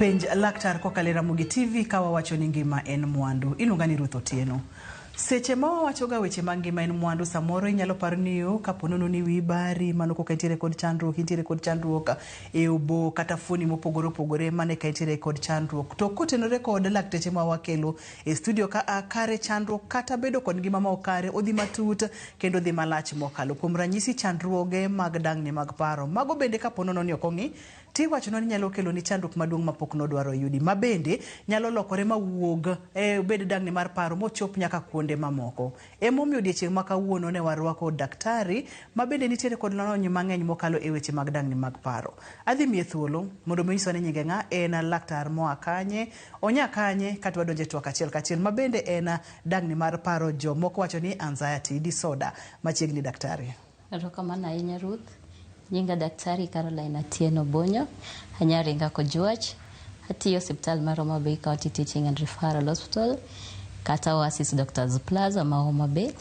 Penj laktar kokalo Ramogi TV kawa wacho ni ngima en mwandu. Iluonga ni Ruth Otieno. Seche ma wachoga weche mag ngima en mwandu, samoro inyalo paro ni kapo nono ni wi bari mano koka intiere kod chandruok e obo kata fuoni mopogore opogore mane ka intiere kod chandruok. To kotenore kod lakteche ma wakelo e studio ka kare chandruok kata bedo kod ngima ma okare odhi matut kendo dhi malach mokalo. Kuom ranyisi chandruoge mag dang'ni mag paro. Mago bende kapo nono ni okong'i ti wacho ni nyalo kelo ni chandruok maduong' mapok nodwaro yudi. Mabende nyalo lokore mawuog bed dang'ni mar paro mochop nyaka kuonde mamoko. Emomiyo odiechieng' ma kawuono ne warwako daktari mabende nitiere kod lony mang'eny mokalo e weche mag dang'ni mag paro. Adhi miye thuolo mondo monyiswa ni nyinge ng'a en laktar moa kanye, onya kanye kata wadonje twak achiel kachiel. Mabende en dang'ni mar paro jomoko wacho ni anxiety disorder. Machiegni daktari. Erokamano ahinya Ruth. Nyinga daktari Caroline Atieno Bonyo, anyaringa Kojuach, atiyo osiptal mar Homa Bay County Teaching and Referral Hospital, kata Oasis Doctors Plaza ma Homa Bay.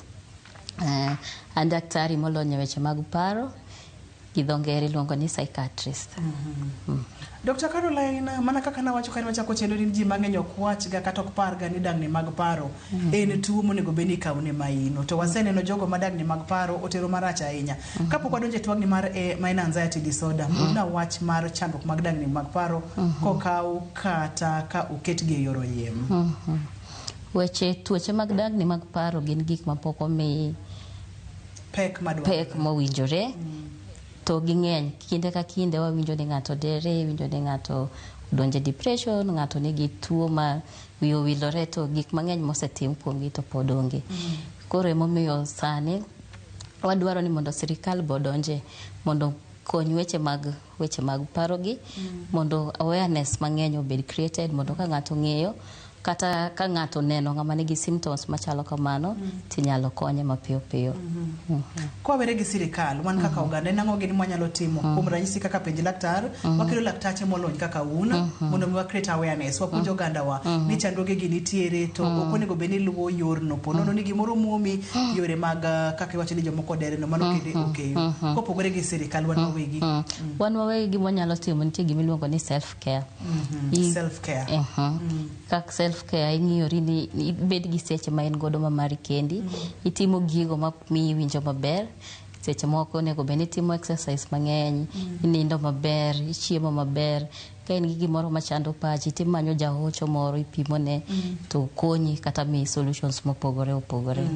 An daktari molonyo weche mag paro, gi dho ngere iluongo ni psychiatrist. Dr. Caroline, mana kaka nawacho ka wachako chendo ni ji mang'eny ok wachga kata ok parga ni dang'ni mag paro en tuo monego bed ni ikawne maino. To waseneno jogo ma dang'ni mag paro otero marach ahinya. Kapok wadonjo e twagni mar en anxiety disorder, na wach mar chandruok mag dang'ni mag paro kokaw kata ka oketgi e yor oyiem. Weche tuoche mag dang'ni mag paro gin gik mapok omi pek mowinjore. To ging'eny kinde ka kinde wawinjo ni ng'ato dere, winjo ni ng'ato donje depression, ng'ato nigi tuo ma wiyo wilore, to gik mang'eny mosetim kuomgi to pod onge. Koro emomiyo sani wadwaro ni mondo sirikal bodonje mondo kony weche mag paro gi, mondo awareness mang'eny obed created, mondo ka ng'ato ng'eyo kata ka ng'ato neno ng'ama nigi symptoms machalo kamano tinyalo konye mapiyo piyo. Kwa were gi sirikal, wan kaka oganda nang'o gini mwanyalo timo kuom ranyisi kaka penj laktar, wakelo laktache molony kaka un mondo mi create awareness, wapuonjo oganda wa ni chandruoge gi nitiere to ok onego bed ni luwo yorno, ponono ni gimoro muomi yore mag kaka iwacho ni jomoko dere no mano kende okeyo. Kopogore gi sirikal wan wawegi. Wan wawegi gima wanyalo timo nitie gima iluongo ni self care. Self care. Kaka self care ing'iyori ni ibed gi seche ma in godo ma mari kendi, itimo gigo ma miyi winjo maber. Seche moko nego bed ni itimo exercise mang'eny, inindo maber, ichiemo maber. Ka in gi gimoro machando pachi timanyo jahocho moro ipimone to konyi kata mi solutions mopogore opogore.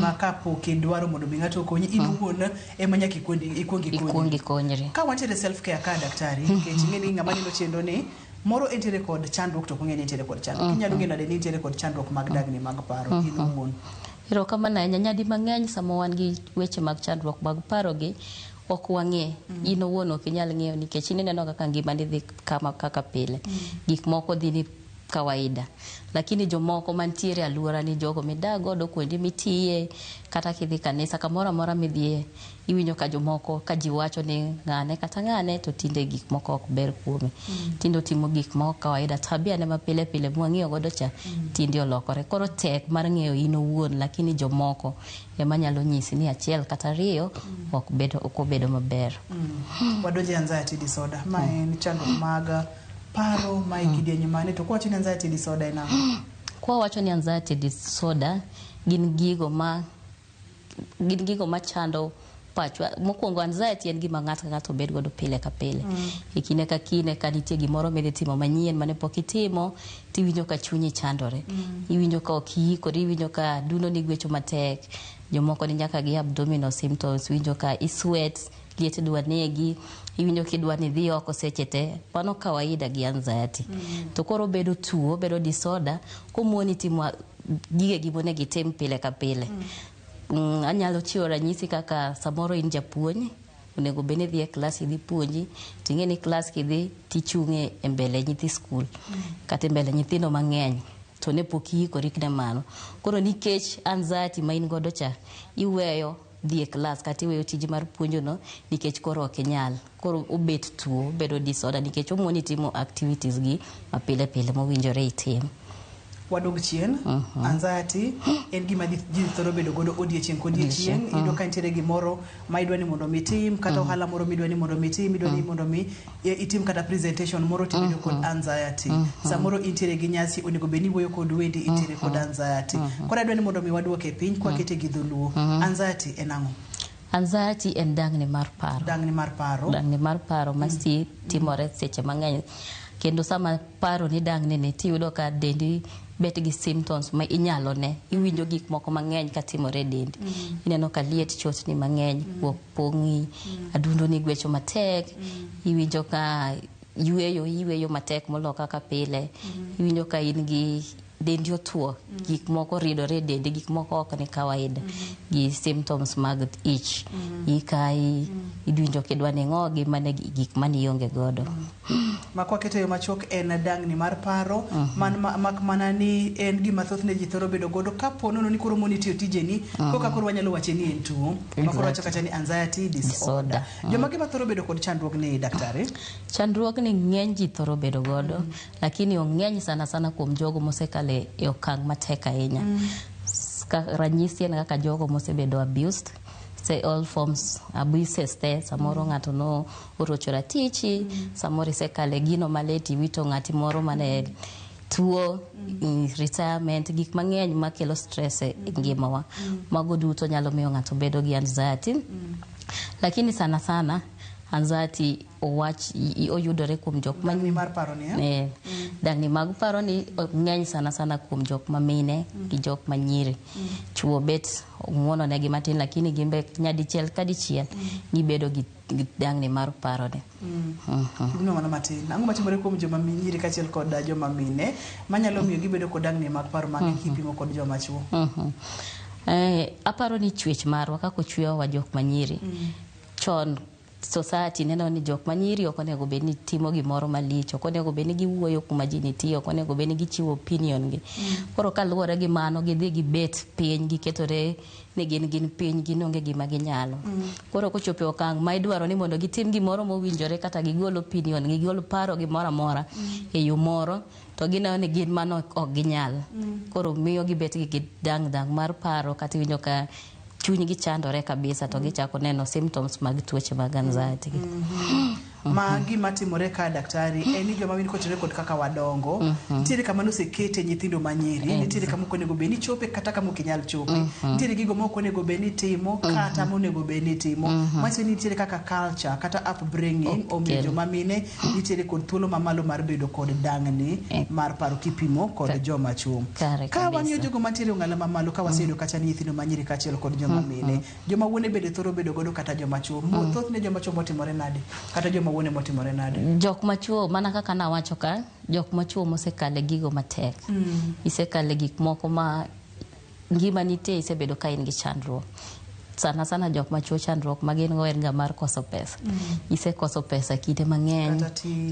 Ma kapok idwaro mondo mi ng'ato konyi in wuon ema nyaka ikuongi konyri. Ka wantiere self care ka daktari, nikech ing'eni ng'ama neno chendo ni moro entiere kod chandruok to kong'eni entiere kod chandruok. Inyalo ng'eyo nade ni entiere kod chandruok mag dang'ni mag paro in wuon. Erokamano ahinya. Nyadi mang'eny sama wan gi weche mag chandruok mag paro gi ok wang'e. In owuon ok inyal ng'eyo nikech ineno kaka ngimani dhi kaka pile. Gik moko dhi ni kawaida. Lakini jomoko mantiere aluora ni jogo midak godo kuonde mitiye kata kidhi kanisa kamoro amora midhiye, iwinjo ka jomoko ka ji wacho ni ng'ane kata ng'ane to tinde gik moko ok ber kuome. Tinde timo gik moko kawaida, tabia ne mapile pile mwang'iyo godo cha tinde olokore. Koro tek mar ng'eyo in owuon, lakini jomoko ema nyalo nyisi ni achiel kata ariyo ok obedo maber. Wadonje anxiety disorder. Ma en chandruok mag paro ma ikidienye mane to kwa wacho ni anxiety disorder ena. Kwa wacho ni anxiety disorder gin gigo ma chando pachwa. Mokwongo anxiety en gima ng'ato bed godo pile ka pile. Kinde ka kinde ka nitie gimoro midhi timo manyien mane pok itimo, tiwinjo ka chunyi chandore. Iwinjo ka ok iikori, iwinjo ka duno ni gwecho matek. Jomoko ni nyaka gi abdominal symptoms, winjo ka isweat, liet dwa negi, iwinjo kidwa ni dhi oko seche te. Mano kawaida gi anxiety. To koro bedo tuo, bedo disorder, komuoni timo gige gimone gitim pile ka pile. Anyalo chiwo ranyisi kaka samoro in japuonj, onego bed ni dhi e klas idhi puonji, ting'e ni klas kidhi tichung'e e mbele nyithi skul kata e mbele nyithindo mang'eny to ne pok iikori ne mano. Koro nikech anxiety ma in godo cha, iweyo dhi e klas kata iweyo tiji mar puonjono nikech koro ok inyal. Koro obet tuo, bedo disorder nikech omuoni timo activities gi mapile pile mowinjore itim. wadog chien anxiety en gima ji thoro bedo godo odiechieng' kodiechieng' iyudo ka nitiere gimoro ma idwani mondo mitim kata ohala moro midwani mondo mitim idwani mondo itim kata presentation moro tibedo kod anxiety samoro intiere gi nyasi onego bed ni wuoyo kod wendi intiere kod anxiety koro adwani mondo mi waduoke piny kwakete gi dholuo anxiety en ang'o? Anxiety en dang'ni mar paro. Dang'ni mar paro. Dang'ni mar paro masti timore seche mang'eny. Kendo sama paro ni dang'ni ni tiyudo ka dendi bet gi symptoms ma inyalo ne. Iwinjo gik moko mang'eny ka timore dendi. Ineno ka liet chotni mang'eny, buok pong'i, adundo ni gwecho matek, iwinjo ka yweyo matek molo kaka pile, iwinjo ka in gi dendi otuo, gik moko ridore dendi, gik moko ok ni kawaida, gi symptoms mag ich, ikai, idwinjo kidwa ni ng'ogi mane gik mani ionge godo. Makwakete yo machok en dang'ni mar paro, mak mana ni en gima thothne ji thoro bedo godo kapo nono ni koro moni tiyo tijeni, koka koro wanyalo wache ni en tuo, makoro wacho kata ni anxiety disorder. Joma gima thoro bedo kod chandruok ni daktari? Chandruok ni ng'eny ji thoro bedo godo, lakini ong'eny sana sana kuom jogo mosekale e okang' matek ahinya. Ranyisi en kaka jogo mosebedo abused, say all forms abuses te, samoro ng'ato no orocho ratichi, samoro isekale gino maleti wito ng'ati moro mane tuo, retirement, gik mang'eny makelo stress e ngimawa. Mago duto nyalo miyo ng'ato bedo gi anxiety. Lakini sana sana anxiety oyudore kuom jok ma dang'ni mar paro ni dang'ni mag paro ni ng'eny sana sana kuom jok ma mine gi jok ma nyiri. Chuo bet ng'wono ne gi matin lakini gimbe nyadichiel kadichiel gibedo gi dang'ni mar paro ni. Gino mana matin. Ang'o matimore kuom joma nyiri kachiel kod joma mine manyalo miyo gibedo kod dang'ni mag paro mang'eny kipimo kod joma chuo? Aparo ni chwech marwa kako chwewa wa jok ma nyiri. Chon society neno ni jok manyiri ok onego bed ni timo gimoro malich, ok onego bed ni giwuoyo kuma ji nitie, ok onego bed ni gichiwo opinion gi. Koro kaluwore gi mano gidhi gibet piny giketore ni gin piny ginonge gima ginyalo. Koro kochopo okang' ma idwaro ni mondo gitim gimoro mowinjore kata gigol opinion, gigol paro gimoro amora e yo moro to gineno ni gin mano ok ginyal. Koro miyo gibet gi dang' mar paro kata iwinjo ka chuny gi chandore kabisa to gichako neno symptoms mag tuoche mag anxiety. Ma gima timore ka daktari en ni joma wini kochore kod kaka wadongo nitiere kama nosekete nyithindo manyiri nitiere kama ok onego bed ni chope kata kama ok inyal chope nitiere gigo ma ok onego bed ni timo kata monego bed ni timo machielo nitiere kaka culture kata upbringing omiyo joma mine nitiere kod thuolo mamalo mar bedo kod dang'ni mar paro kipimo kod joma chuo. Ka wang'iyo jogo mantiere ong'ala mamalo ka waseyudo kata ni nyithindo manyiri kachiel kod joma mine joma wuone bende thoro bedo godo kata joma chuo thothne joma chuo motimore nade kata joma wuone motimore nade? Jok machuo mana kaka nawacho ka jok machuo mosekale gigo matek isekale gik moko ma ngima nitie isebedo ka in gi chandruok. Sana sana jok machuo chandruok magin go en ga mar koso pesa. Isekoso pesa kinde mang'eny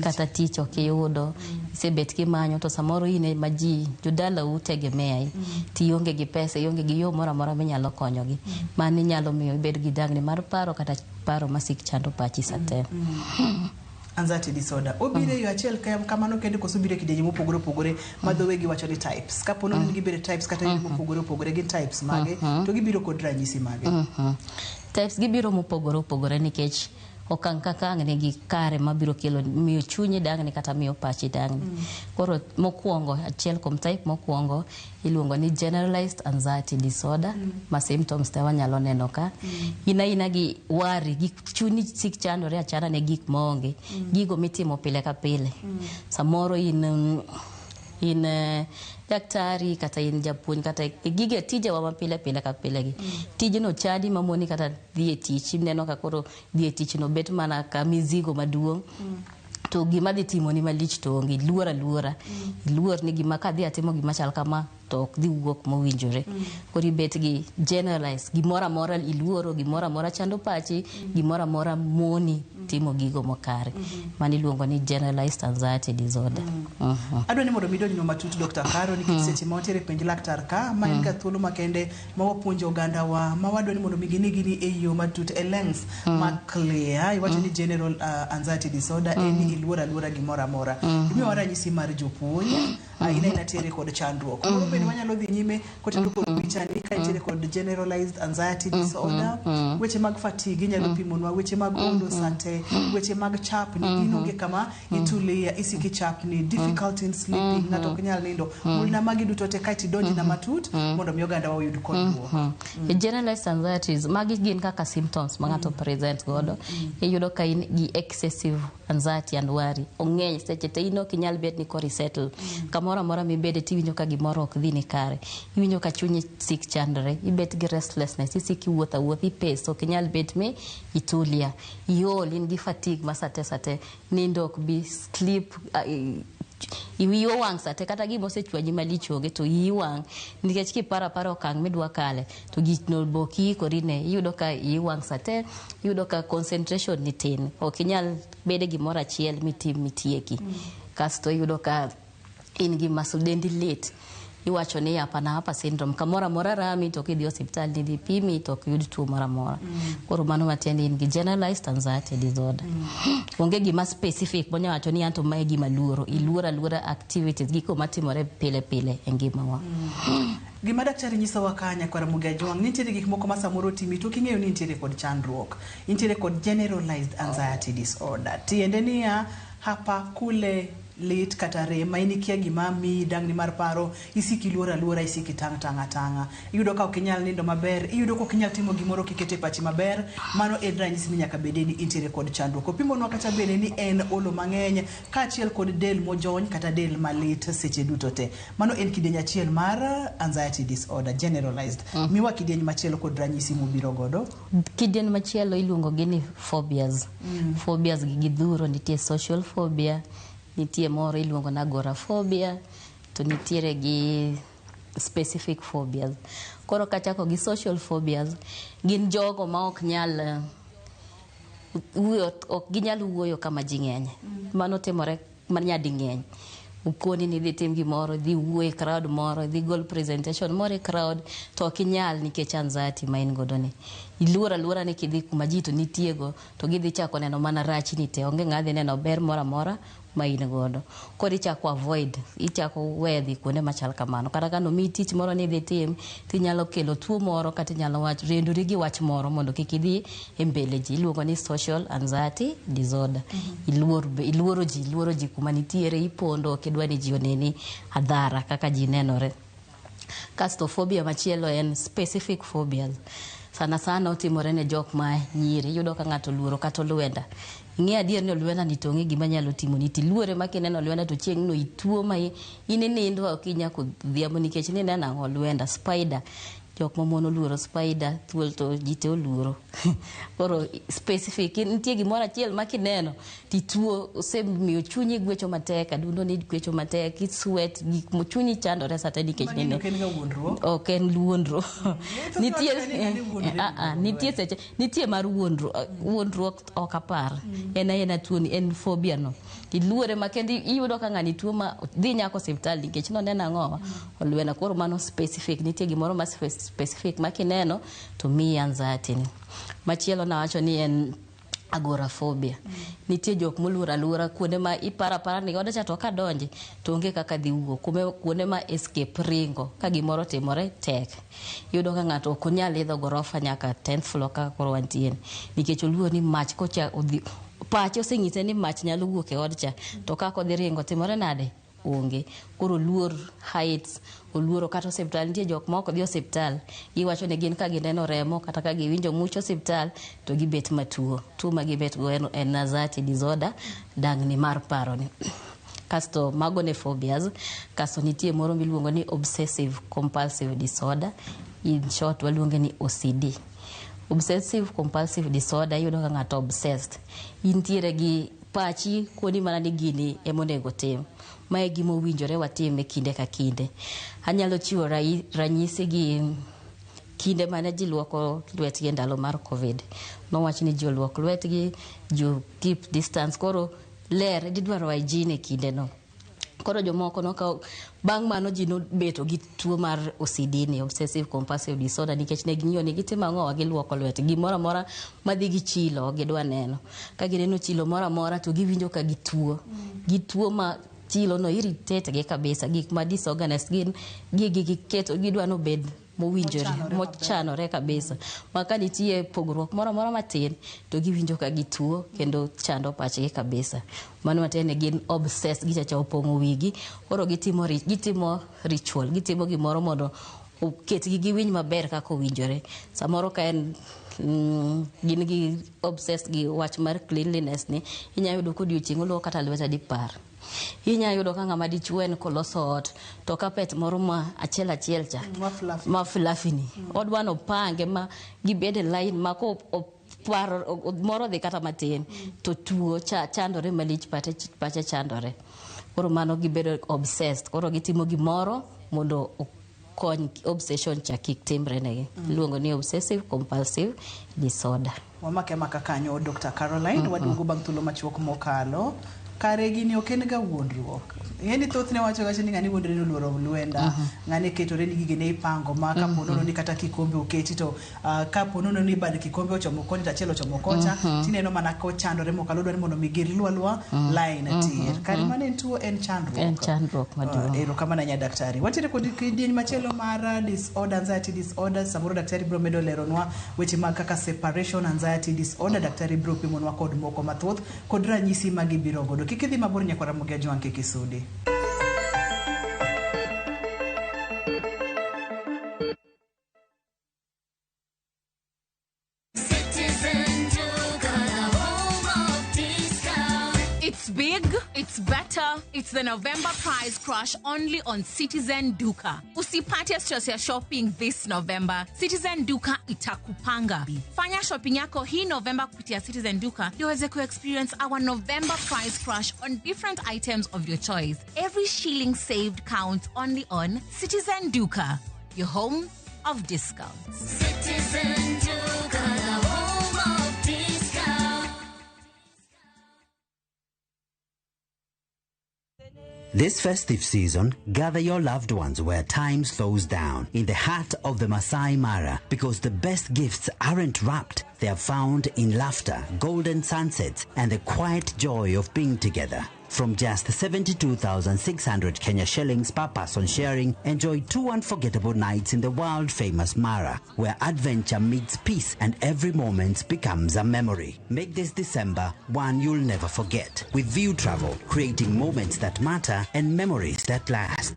kata tich ok iyudo, isebet kimanyo to samoro ine maji jodala utegemea ti onge gi pesa, ionge gi yo moro amora minyalo konyogi. Mano nyalo miyo ibed gi dang'ni mar paro kata paro masik chando pachi sate. Anxiety disorder. Obire yo achiel kamano kende koso bire kidenye mopogore opogore ma dhowe gi wacho ni types. Kapo nono ni gibire types kata mopogore opogore gin types mage to gibiro kod ranyisi mage. Types gibiro mopogore opogore nikech okang' ka kang' ne gi kare mabiro kelo miyo chunyi dang'ni kata miyo pachi dang'ni. Koro mokwongo achiel kuom type mokwongo iluongo ni generalized anxiety disorder ma symptoms te wanyalo neno ka ina gi wari gi chunyi sik chandore achana ne gik maonge gigo mitimo pile ka pile. Samoro in daktari kata in japuonj kata gige tije wa mapile pile ka pile gi tije no chadi mamoni kata dhi e tich neno ka koro dhi e tich no bet mana ka mizigo maduong' to gima dhi timo ni malich to onge luora luor ni gima ka dhi atimo gima chal kama to ok dhi wuok mowinjore. Koro ibet gi generalize gimoro amora iluoro, gimoro amora chando pachi, gimoro amora moni timo gigo mokare. Mano iluongo ni generalized anxiety disorder. Adwa ni mondo midonjno matut Dr. Caro nikech seche ma wantiere penj laktar ka ma en ga thuolo makende ma wapuonjo oganda wa ma wadwa ni mondo migini gini e yo matut e length ma clear. Iwacho ni general anxiety disorder en iluora luora gimoro amora. Imiyo ranyisi mar jopuonj ina tiere kod chandruok. Koro bende wanyalo dhi nyime kotendo kod picha ni ka tiere kod generalized anxiety disorder, weche mag fatigue inyalo pimonwa, weche mag ondo sate, weche mag chapni inonge kama itulia isiki chapni, difficult in sleeping, ng'ato ok nyal nindo. Mulna magi duto te kaiti donji na matut mondo mi oganda wa oyud kodruok. Generalized anxieties magi gin kaka symptoms ma ng'ato present godo. Iyudo ka in gi excessive anxiety and worry. Ong'eny seche te ino kinyal bet ni kori settle. Kamoro amora mibede tiwinjo ka gimoro ok dhi ni kare. Iwinjo ka chunyi sik chandre, ibet gi restlessness, isiki wuotha wuothi pace, ok nyal bet mi itulia. Iol in gi fatigue masate nindo ok bi sleep iwiyo wang' sate kata gima osechwanyi malich oge to iwang' nikech kipara okang' midwa kale to gino boki korine iyudo ka iwang' sate, iyudo ka concentration ni tin, ok inyal bede gimoro achiel mitieki. Kasto iyudo ka in gi muscle dendi lit, iwacho ni hapa syndrome, kamoro amora rami to kidhi hospital nidhi pimi to ok yud tuo moro amora. Koro mano matiende in gi generalized anxiety disorder. Onge gima specific monya wacho ni anto mae gima luoro, iluora activities giko matimore pile e ngimawa. Gima daktari nyiso wakanya kwa Ramogi Ajwang' nitiere gik moko ma samoro timi to king'eyo ni nitiere kod chandruok, nitiere kod generalized anxiety disorder. Tiende niya hapa kule lit kata rema inikia gima mi dangni mar paro, isiki luora isiki tanga. Iyudo ka ok inyal nindo maber, iyudo ka ok inyal timo gimoro kikete pachi maber, mano en ranyisi ni nyaka bede ni intiere kod chandruok. Opimonwa kata bede ni en olo mang'eny kaachiel kod del mojony kata del malit seche duto te. Mano en kidieny achiel mar anxiety disorder generalized. Miwa kidieny machielo kod ranyisi mobiro godo. Kidieny machielo iluongo gi ni phobias. Phobias gi dhuro, nitie social phobia, nitie moro iluongo na agoraphobia, to nitiere gi specific phobias. Koro kachako gi social phobias, gin jogo ma ok nyal wuoyo kama ji ng'eny. Mano timore manyadi ng'eny. Ukoni ni dhi tim gimoro, dhi wuoyo e crowd moro, dhi gol presentation moro e crowd, to ok inyal nikech anxiety ma in godo ni. Iluora ni kidhi kuma ji to nitiego, to gidhi chako neno mana rach ni te, onge ng'adhi neno ber moro amora ma in godo. Koro ichako avoid, ichako wedhi kuonde machal kamano. Kata ka nomiyi tich moro ni dhi tim, tinyalo kelo tuo moro kata inyalo rendori gi wach moro mondo kik idhi e mbele ji. Iluongo ni social anxiety disorder. Iluoro ji kuma nitiere, ipondo ok idwa ni ji oneni adhara kaka ji nenore. Kasto phobia machielo en specific phobias. Sana otimore ne jok ma nyiri. Iyudo ka ng'ato luoro kata olwenda. Ing'e adier ni olwenda ni to ng'e gima nyalo timo ni, tiluore makineno olwenda to chieng' no ituo ma ininindo ok inya kodhiambo nikech ni neno olwenda. Spider, jok mamon oluoro spider, thuol to jite oluoro. Koro specific, nitie gimoro achiel makineno tituo, osemiyo chunyi gwecho matek, adundo ni gwecho matek, sweat, gik mo chunyi chandore sate nikech neno. Ok en luondro. Nitie mar wuondruok ok apar. En tuoni, en phobia no. Iluore makendi iyudo ka ng'ani tuo ma dhi nyako hospital nikech no neno ang'o olwena. Koro mano specific, nitie gimoro ma specific makineno to miyi anxiety ni. Machielo nawacho ni en agoraphobia. Nitie jok moluoro aluora kuonde ma ipara ni oda cha to kadonje to onge kaka dhi wuok, kuonde ma escape ringo ka gimoro timore tek. Iyudo ka ng'ato ok onyal idho gorofa nyaka 10th floor kaka koro wantie nikech oluoro ni mach kocha odhi pache oseng'ise ni mach nyalo wuok e odcha, to kako dhi ringo timore nade onge. Koro luor heights, oluoro kata hospital. Nitie jok ma ok dhi hospital, iwacho ne gin ka gineno remo kata ka giwinjo much hospital to gibet matuo. Tuo ma gibet go en anxiety disorder, dangni mar paro ni. Kasto mago ne phobias. Kasto nitie moro miluongo ni obsessive compulsive disorder, in short waluonge ni OCD. Obsessive compulsive disorder iyudo ka ng'ato obsessed. Intiere gi pachi kuoni mana ni gini emonego tim. Mae gima owinjore watim e kinde ka kinde. Anyalo chiwo ranyisi gi kinde mane ji luoko lwetgi ndalo mar Covid. Nowach ni ji luok lwetgi, ji keep distance, koro ler didwaro hygiene e kinde no. Koro jomoko nokawo bang' mano ji nobeto gi tuo mar OCD ni, obsessive compulsive disorder, nikech ne ging'iyo ni gitimo ang'o giluoko lwetgi, gimoro amora madhi gi chilo gidwa neno. Ka gineno chilo moro amora to giwinjo ka gituo. Gituo ma chilo no irritate gi kabisa, gik ma disorganized gin giketo gidwa no bed mowinjore mochanore kabisa. Maka nitie pogruok moro amora matin to giwinjo ka gituo kendo chando pachgi kabisa. Mano matene gin obsessed, gichacha opong'o wigi, koro gitimo ritual, gitimo gimoro mondo oketgi giwinj maber kaka owinjore. Samoro ka en gin gi obsessed gi wach mar cleanliness ni, inyalo yudo kodiochieng' oluoko kata lwete dipar. Inyalo yudo ka ng'ama dichuo en koloso ot to kapet moro ma achiel cha ma fluffy ni odwano pange ma gibede line ma ko moro dhi kata matin to tuo chandore malich pache chandore. Koro mano gibedo obsessed, koro gitimo gimoro mondo kony obsession cha kik timre negi. Luongo ni obsessive compulsive disorder. Wamake maka kanyo Dr. Caroline wadugo bang' thuolo machuok mokalo. Kare gini oken ga wuondruok. Ng'eni thoth ne wacho gacha ni ng'ani wuondre ni oluoro lwenda, ng'ani ketore ni gigene ipango ma kaponono ni kata kikombe oketi to kaponono ni bad kikombe ochomo koni tachielo ochomo kocha, tineno mana ko chandore mokalo dwani mondo migir lwalwa line tier. Kare mane tuo en chandruok. En chandruok maduong'. Ero kama na nya daktari. Watiere kod kidieny machielo mar disorder, anxiety disorder. Samoro daktari bro medo leronwa weche mag kaka separation anxiety disorder. Daktari bro pimonwa kod moko mathoth kod ranyisi magibiro godo. Kikidhi mabor nyakwara Mugia Jwanke Kisudi. It's big, it's better, it's the November prize crush only on Citizen Duka. Usipate stress ya shopping this November. Citizen Duka itakupanga. Fanya shopping yako hii November kupitia Citizen Duka ndio uweze experience our November prize crush on different items of your choice. Every shilling saved counts only on Citizen Duka, your home of discounts. Citizen Duka, the home of discounts. This festive season, gather your loved ones where time slows down, in the heart of the Masai Mara, because the best gifts aren't wrapped, they are found in laughter, golden sunsets, and the quiet joy of being together. From just 72,600 Kenya shillings per person sharing, enjoy 2 unforgettable nights in the world-famous Mara, where adventure meets peace and every moment becomes a memory. Make this December one you'll never forget. With View Travel, creating moments that matter and memories that last.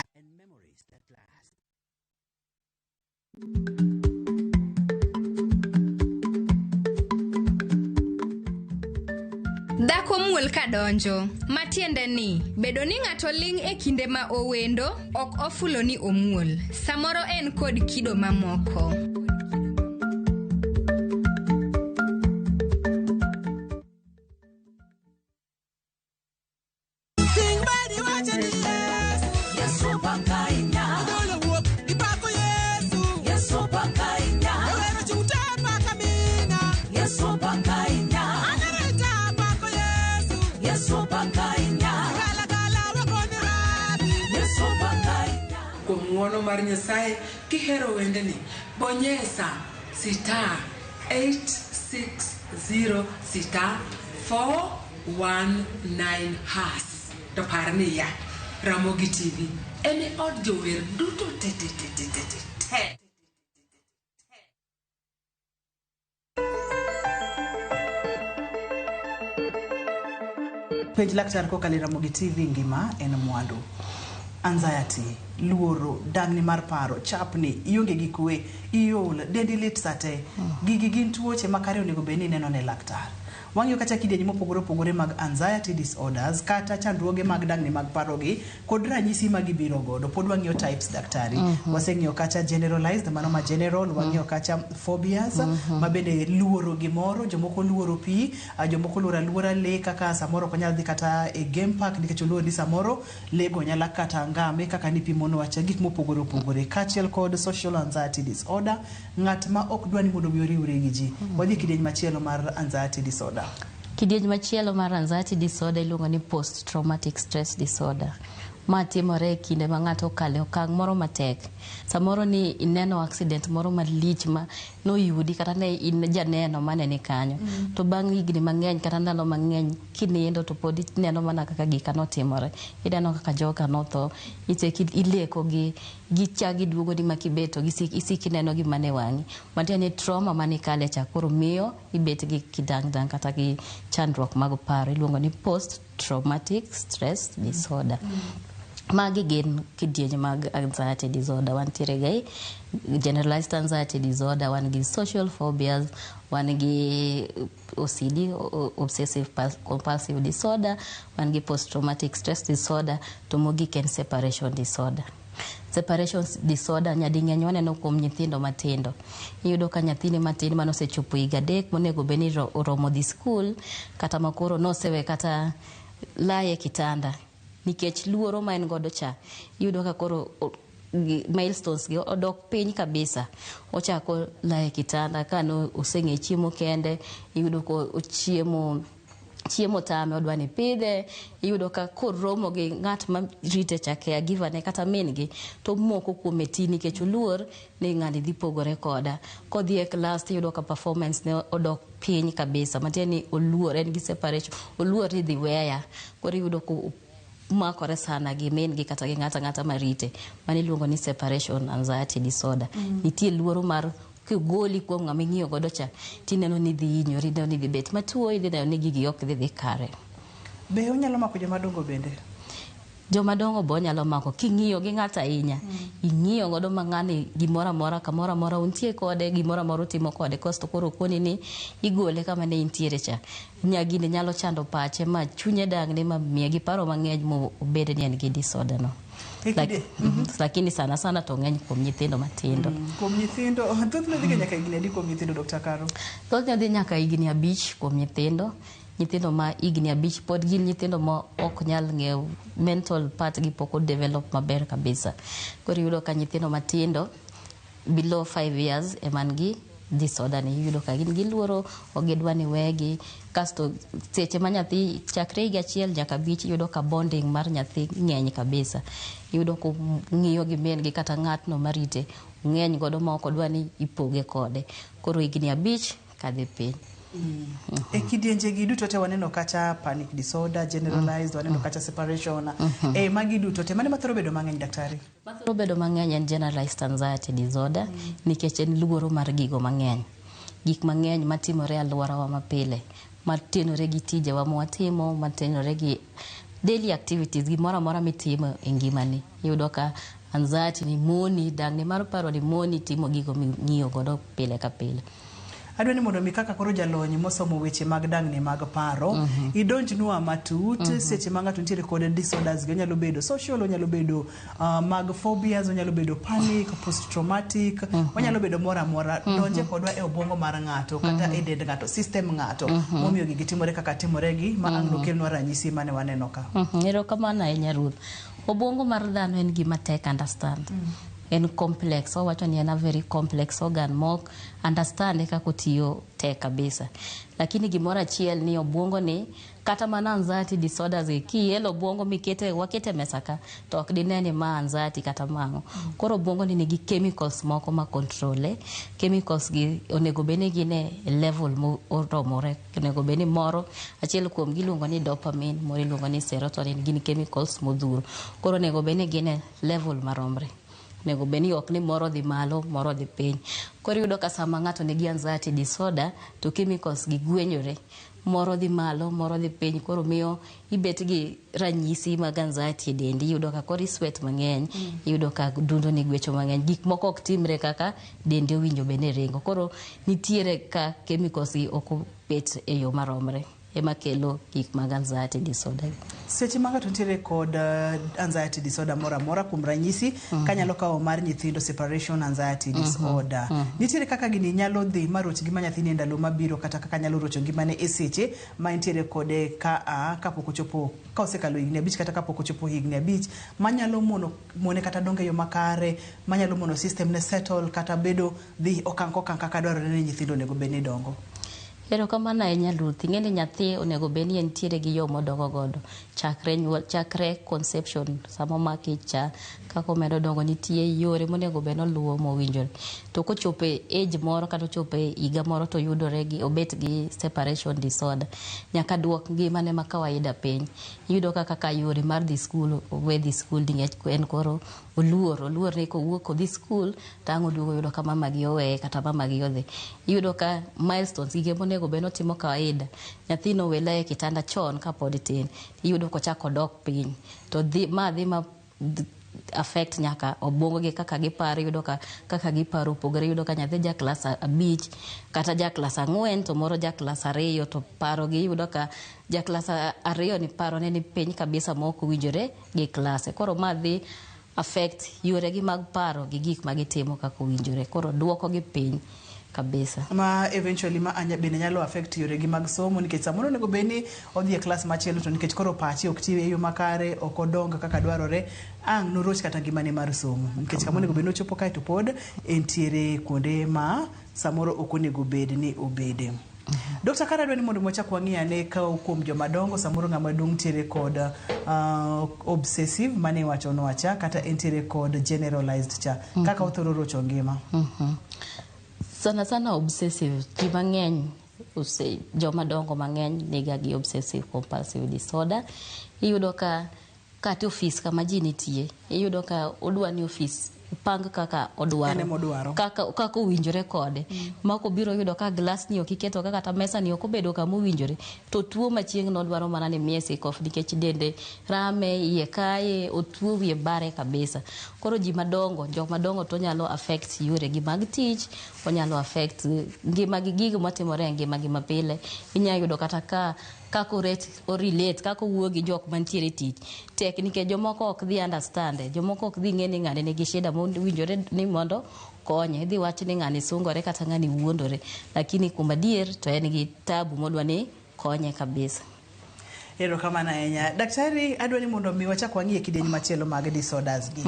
Dhako muol kadonjo, matiende ni, bedo ni ng'ato ling' e kinde ma owendo, ok ofulo ni omuol. Samoro en kod kido mamoko. Ng'wono mar Nyasaye kihero wende ni bonyesa star 860 star 419 has to parni ya Ramogi TV ene od jower duto te. Page laktar ko kali Ramogi TV ngima en mwandu. Anxiety, luoro, dangni mar paro, chapni, ionge gi kwe, iol, dendi lit sate. Gigi gin tuoche makare onego beni neno ne laktar. Wang'iyo kata kidienje mopogore opogore mag anxiety disorders kata chandruoge mag dang'ni mag parogi kod ranyisi ma gibiro godo. Pod wang'iyo types daktari. Waseng'iyo kata generalized, mano ma general, wang'iyo kata phobias, ma bende luoro gimoro, jomoko luoro pi, jomoko luoro le kaka samoro ok nyal dhi kata e game park nikech oluoro ni samoro lego nyala kata ngame kaka ni pimono wacha gik mopogore opogore. Kaachiel kod social anxiety disorder, ng'at ma ok dwa ni mondo oriwre gi ji. Wadhi kidieny machielo mar anxiety disorder. Kidieny machielo mar anxiety disorder iluongo ni post traumatic stress disorder. Ma timore kinde ma ng'ato okale okang' moro matek. Samoro ni ineno accident moro malich ma noyudi kata ne in janeno mane ni kanyo. To bang' higni mang'eny kata ndalo mang'eny kinindo to pod ineno mana kaka gika notimore. Ineno kaka joka notho. Ileko gi gichagi duogo ni makibeto isiki neno gi mane wang'i. Matiende ni trauma mane kale cha koro miyo ibet gi kidang' kata gi chandruok mag paro. Iluongo ni post traumatic stress disorder. Magi gin kidienje mag anxiety disorder. Wantiere gai generalized anxiety disorder, wan gi social phobias, wan gi OCD, obsessive compulsive disorder, wan gi post traumatic stress disorder, to mogik en separation disorder. Separation disorder nyadi ng'eny waneno kuom nyithindo matindo. Iyudo ka nyathini matin manosechopo higa 3 monego beni oromo dhi skul kata makoro nosewe kata laye kitanda nikech luoro ma en godo cha. Iyudo ka koro milestones gi odok piny kabisa. Ochako laye kitanda kano oseng'e chiemo kende. Iyudo ko chiemo tame odwa ni pidhe. Iyudo ka koromo gi ng'at ma rite cha caregiver ne kata min gi to moko kuome ti nikech oluor ni ng'ani dhi pogore koda. Kodhi e class iyudo ka performance ne odok piny kabisa. Matiende ni oluor, en gi separation. Oluor ni dhi weya. Koro iyudo ko makore sana gi min gi kata gi ng'ata marite. Mani luongo ni separation anxiety disorder. Nitie luoro mar kigoli kuom ng'ama ing'iyo godo cha tineno ni dhi hinyori, ineno ni dhi bet matuo, ineno ni gigi ok dhi kare. Be onyalo mako jomadongo bende? Jomadongo bo nyalo mako king'iyo gi ng'ata ahinya. Ing'iyo godo ma ng'ani gimoro amora kamoro amora untie kode, gimoro amora utimo kode, kosto koro koni ni igole kama ne intiere cha. Nyagini nyalo chando pache ma chunye dang'ne ma miye gi paro mang'eny mo obed ni en gi disorder no. Lakini sana to ng'eny kuom nyithindo matindo. Kuom nyithindo, thothne dhi nyaka higni adi kuom nyithindo, Dr. Caro? Thothne dhi nyaka higni 5 kuom nyithindo. Nyithindo ma higni 5 pod gin nyithindo ma ok nyal ng'eyo, mental part gi pok develop maber kabisa. Koro yudo ka nyithindo matindo below 5 years eman gi disorder ni. Yudo ka gin giluoro o gidwa ni wegi. Kasto seche ma nyathi chakre higa 1 nyaka 5 yudo ka bonding mar nyathi ng'eny kabisa. Yudo ko ng'iyo gi min gi kata ng'atno marite ng'eny godo ma ok odwa ni ipoge kode. Koro higni 5 kadhi piny. E kidienje gi duto te waneno kata panic disorder, generalized, waneno kata separation. Magi duto te mane mathoro bedo mang'eny daktari? Mathoro bedo mang'eny en generalized anxiety disorder nikech en luoro mar gigo mang'eny. Gik mang'eny matimore e alworawa mapile, matenore gi tijewa mwatimo, matenore gi daily activities, gimoro amora mitimo e ngimani. Iyudo ka anxiety ni moni, dang'ne mar paro ni moni timo gigo ming'iyo godo pile ka pile. Adwa ni mondo mi kaka koro jalony mosomo weche mag dang'ni mag paro, idonjnwa matut seche ma ng'ato nitiere kod disorders gi, onyalo bedo social, onyalo bedo mag phobias, onyalo bedo panic, post traumatic, onyalo bedo moro amora. Donje kodwa e obwongo mar ng'ato kata e dend ng'ato, system ng'ato momiyo gigi timore kaka timore gi ma ang' nokelnwa ranyisi mane waneno ka. Erokamano ahinya Ruth. Obwongo mar dhano en gima tek understand. En complex, wacho ni en a very complex organ, mok understand kaka otiyo tek kabisa. Lakini gimoro achiel ni obwongo ni kata mana anxiety disorders kielo obwongo wakete mesaka to ok dineni ma anxiety kata mango. Koro obwongo ni nigi chemicals moko ma control. Chemicals gi onego beni gine level moromore. Onego beni moro achiel kuom giluongo ni dopamine, moro iluongo ni serotonin, gin chemicals modhuro. Koro onego beni gine level maromre. nego beni ok ni moro dhi malo moro dhi piny. Koro iyudo ka sama ng'ato nigi anxiety disorder to chemicals gi gwenyore, moro dhi malo moro dhi piny, koro miyo ibet gi ranyisi mag anxiety e dendi. Iyudo ka koro sweat mang'eny, iyudo ka dundo ni gwecho mang'eny, gik moko ok timre kaka dendi owinjo bene ringo. Koro nitiere ka chemicals gi ok bet e yo maromre ema kelo gik mag anxiety disorder. Seche ma ng'ato nitiere kod anxiety disorder moro amora, kuom ranyisi kanyalo kawo mar nyithindo separation anxiety disorder, nitiere kaka gini nyalo dhi maroch ngima nyathini e ndalo mabiro, kata kaka nyalo rocho ngimane e seche ma nitiere kode kapok ochopo, ka osekalo higni 5 kata kapok ochopo higni 5, manyalo mone kata dongo e yo makare, manyalo mono system ne settle kata bedo dhi okang' kokang' kaka dwarore ni nyithindo onego bed ni dongo. Erokamano ahinya Ruth. Ing'eni nyathi onego bed ni entiere gi yo modongo godo chakre conception, sama omaki cha kaka omedo dongo, nitie yore monego bed noluwo mowinjore. To kochopo e age moro kata ochopo e higa moro to yudore gi obet gi separation disorder, nyaka duok ngimane ma kawaida piny. Iyudo kaka yore mar dhi skul, owe dhi skul nikech en koro oluor ni kowuok odhi skul tang' oduogo yudo ka mama gi oweye kata mama gi odhi. Iyudo ka milestones gige monego bed notimo kawaida, nyathino wela e kitanda chon kapod tin, iyudo kochako dok piny, to dhi ma affect nyaka obwongo gi kaka giparo. Iyudo ka kaka giparo opogore. Iyudo ka nyathi ja klas 5 kata ja klas 4 to moro ja klas 2 to paro gi, iyudo ka ja klas 2 ni paro ne ni piny kabisa ma ok winjore gi klase. Koro ma dhi affect yore gi mag paro gi gik ma gitimo kaka winjore, koro duoko gi piny kabisa, ma eventually ma bende nyalo affect yore gi mag somo, nikech samoro onego bed ni odhi e klas machielo to nikech koro pachi ok ti e yo makare, ok odongo kaka dwarore, ang' noroch kata ngimane mar somo, nikech kama onego bed ni ochopo kae to pod entiere kuonde ma samoro ok onego bed ni obede. Dr. Kara, dwani mondo mwachak wang'iyane ka kuom joma dongo, samoro ng'ama dong' tiere kod obsessive mane wacho nwacha, kata entiere kod generalized cha, kaka othoro rocho ngima. Sana obsessive, ji mang'eny, joma dongo mang'eny niga gi obsessive compulsive disorder. Iyudo ka kati ofis kama ji nitie, iyudo ka odwa ni ofis pang kaka odwaro, kaka owinjore kode. Mako biro yudo ka glass ni ok iketo kata mesa ni ok obedo kama owinjore, to tuo machieng' no dwaro mana ni miye sikof nikech dende rame, iye kaye, otuo wiye bare kabisa. Koro ji madongo, jok madongo to nyalo affect yore gi mag tich, onyalo affect ngima gi gigo matimore e ngima gi mapile. Inya yudo kata kako relate, kako wuo gi jok mantiere tich tek, nikech jomoko ok dhi understand, jomoko ok dhi ng'eni ng'ane nigi shida winjore ni mondo konye. Idhi wach ni ng'ani sungore kata ng'ani wuondore, lakini kuom adier to en gi tabu modwa ni konye kabisa. Erokamano ahinya. Daktari, adwani mondo mi wachak wang'ie kidieny machielo mag disorders gi.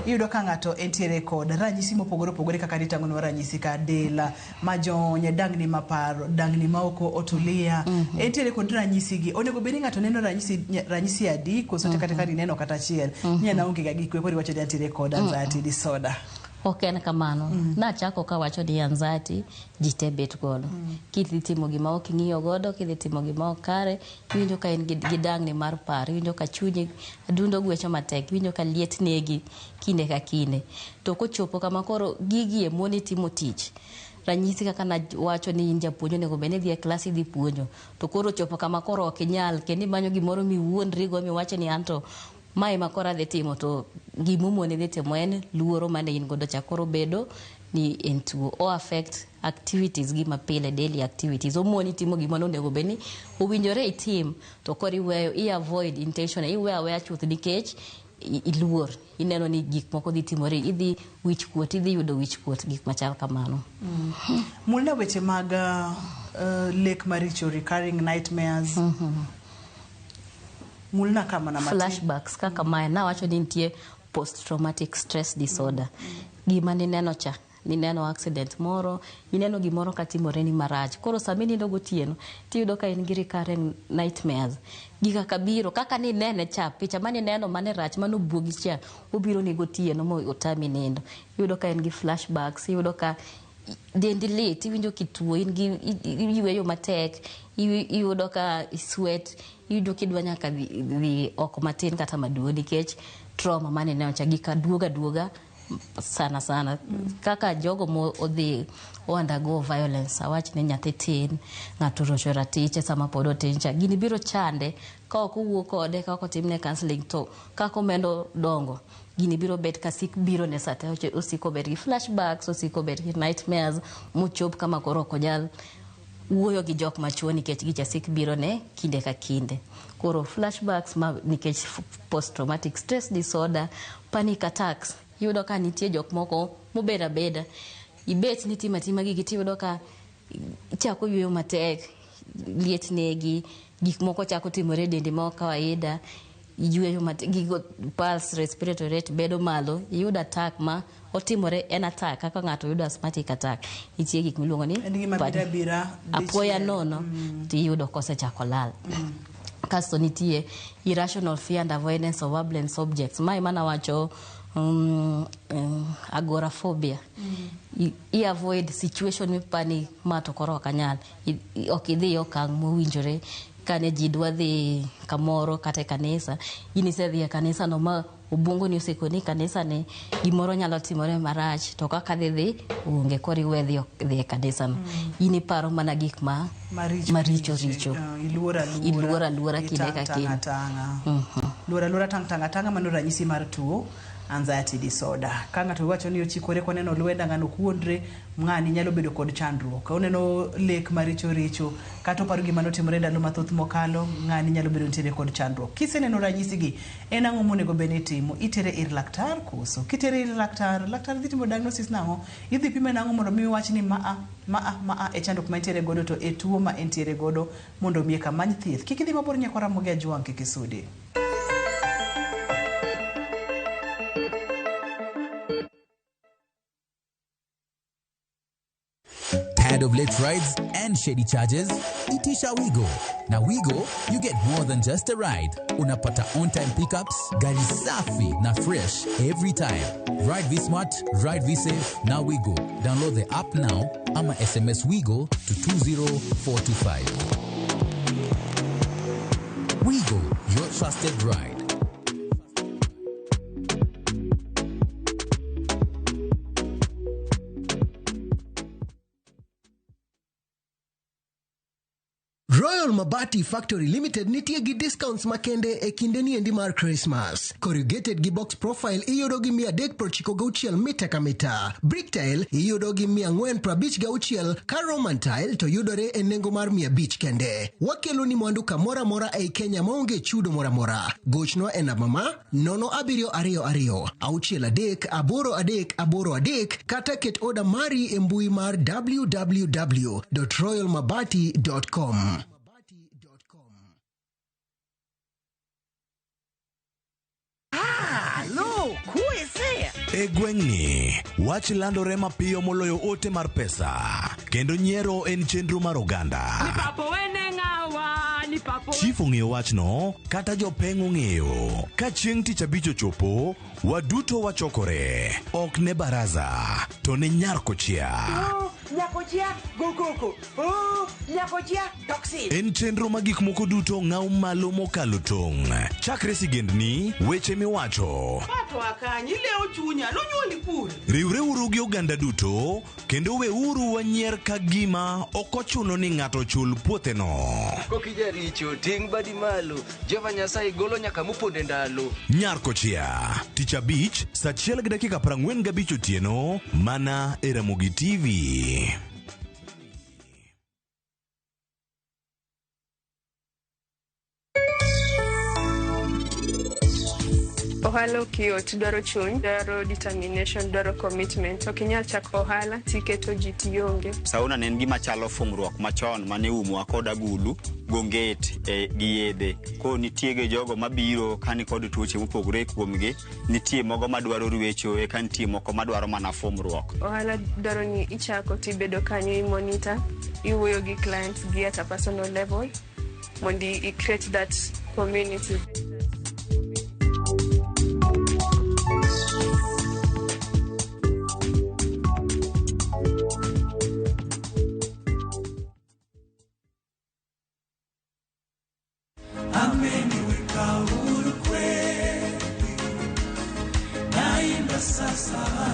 Iyudo ka ng'ato entiere kod ranyisi mopogore opogore, kaka nitang'onwa ranyisi ka del majonye, dang'ni maparo, dang'ni ma ok otulia, entiere kod ranyisi gi. Onego bed ni ng'ato neno ranyisi adi koso te kata neno kata achiel, nyana onge ga gi kwe, koro iwacho ni entiere kod anxiety disorder. Ok en kamano. Nachako ka wacho ni anxiety ji te bet godo. Kidhi timo gima ok ing'iyo godo, kidhi timo gima ok kare, iwinjo ka en gi dang'ni mar paro, iwinjo ka chunyi adundo gwecho matek, iwinjo ka liet negi kinde ka kinde. To kochopo kama koro gigi e moni timo tich, ranyisi kaka na wacho ni in japuonjo onego bed ni dhi e klas idhi puonjo, to koro chopo kama koro ok inyal, kendo imanyo gimoro miwuondri go miwacho ni anto mae makora dhi timo, to gimumone dhi timo en luoro mane in godo cha, koro bedo ni en tuo. O affect activities gi mapile, daily activities. Omoni timo gima onego bed ni owinjore itim, to koro iweyo, avoid intention, iweyo aweya chuth nikech iluor, ineno ni gik moko dhi timore, idhi wich kuot, idhi yudo wich kuot, gik machal kamano. Mulna weche mag lek maricho, recurring nightmares, mulna kama na flashbacks kaka mae na wacho ni nitie post traumatic stress disorder. Gima nineno cha, nineno accident moro, ineno gimoro katimore ni marach, koro sama inindo gotieno tiyudo ka in gi recurring nightmares. Giga kabiro kaka ninene cha, picha mani neno mane rach mano buogi cha, obiro ni gotieno mo otami nindo. Iyudo ka in gi flashbacks, iyudo ka dendi lit, iwinjo kituo, in gi iweyo matek, iyudo ka sweat, iyudo kidwa nyaka dhi oko matin kata maduo nikech trauma mane neno cha, gika duoga sana kaka jogo mo odhi undergo violence awach ne nyathi tin ng'ato rochora tiche sama pod otincha gini biro chande ka ok wuok kode ka ok timne counseling to kako mendo dongo gini biro bet kasik biro ne sate osiko bet gi flashbacks osiko bet gi nightmares muchop kama koro kojal wuoyo gi jok machuo nikech gichasik biro ne kinde ka kinde koro flashbacks ma nikech post traumatic stress disorder panic attacks yudo ka nitie jok moko mobeda beda ibet ni timatima gigi tiyudo ka chako yueyo matek liet negi gik moko chako timore dendi ma kawaida yueyo matek gigo pulse respiratory rate bedo malo yudo attack ma otimore en attack kaka ng'ato yudo asthmatic attack nitie gik miluongo ni apoya nono tiyudo kosechako lal kasto nitie irrational fear and avoidance of violent subjects mai mana wacho agoraphobia I avoid situation mi pani ma to koro kanyal okidhi okang mowinjore kane ji dwa dhi kamoro kata kanisa inise dhi kanisa no ma ubungo ni usikoni kanisa ne gimoro nyalo timore marach to kaka dhi onge kori wedhi dhi kanisa no ini paro mana gik ma maricho iluora kinde ka kinde luora tanga mano ranyisi mar tuo anxiety disorder ka ng'ato wacho ni ochikore koneno lwenda ng'ano kuondre ng'ani nyalo bedo kod chandruok oneno lek maricho kata paro gima notimore ndalo mathoth mokalo ng'ani nyalo bedo ntiere kod chandruok kiseneno ranyisi gi en ang'o monego bene timo itere ir laktar koso kitere ir laktar dhi timo diagnosis nango idhi pime nango mondo mi wach ni ma e chandruok ma ntiere godo to e tuo ma entiere godo mondo mi ka many thieth kik idhi mabor nyaka ramoge ajwang kikisudi. Tired of late rides and shady charges? Itisha Wigo. Now Wigo, you get more than just a ride. Unapata on-time pickups, gari safi na fresh every time. Ride V-Smart, ride V-Safe, now Wigo. Download the app now, ama SMS Wigo to 20425. Wigo, your trusted ride. Royal Mabati Factory Limited nitie gi discounts makende e kinde ni endi mar Christmas. Corrugated gi box profile iyudo gi 396 mita ka mita. Brick tile iyudo gi 456 ka Roman tile to yudore e nengo mar 500 kende. Wakelo ni mwandu kamora mora e Kenya maonge chudo mora mora. Gochno e namba ma 0722 638 kata ket oda mari e mbui mar www.royalmabati.com. E gweng'ni, wach landore mapiyo moloyo ote mar pesa. Kendo nyiero en chenro mar oganda. Chief ong'eyo wachno, kata jopeng' ong'eyo. Ka chieng' tich abich ochopo, waduto wachokore. Ok ne baraza, to ne nyarkochia. Nyakochia, gokoko. Nyakochia, toksi. En chenro ma gik moko duto ng'aw malo mokalo tong'. Chakre sigendni, weche miwacho. Pato akanyi leo chunya, nonyuoli pur. Riwre uru gi oganda duto, kendo we uru wanyier ka gima okochuno ni ng'ato chul puothe no. Kokija richo, ting badi malo, Jehova Nyasaye golo nyaka muponde ndalo. Nyarkochia, tich abich, saa 1:45 otieno, mana e Ramogi TV. Ohala kiyot, dwaro chuny, dwaro determination, dwaro commitment. Okinyal chako ohala tiketo ji tionge. Sauna ne en gima chalo fungruok machon mane umwa kod agulu gonget gi yedhe. Ko nitie ge jogo mabiro kani kod tuoche mopogore kuomgi, nitie mogo madwaro rwecho e kan nitie moko madwaro mana fungruok. Ohala dwaro ni ichako tibedo kanyo i monitor, iwuoyo gi clients gi at a personal level, mondi I create that community. Sasa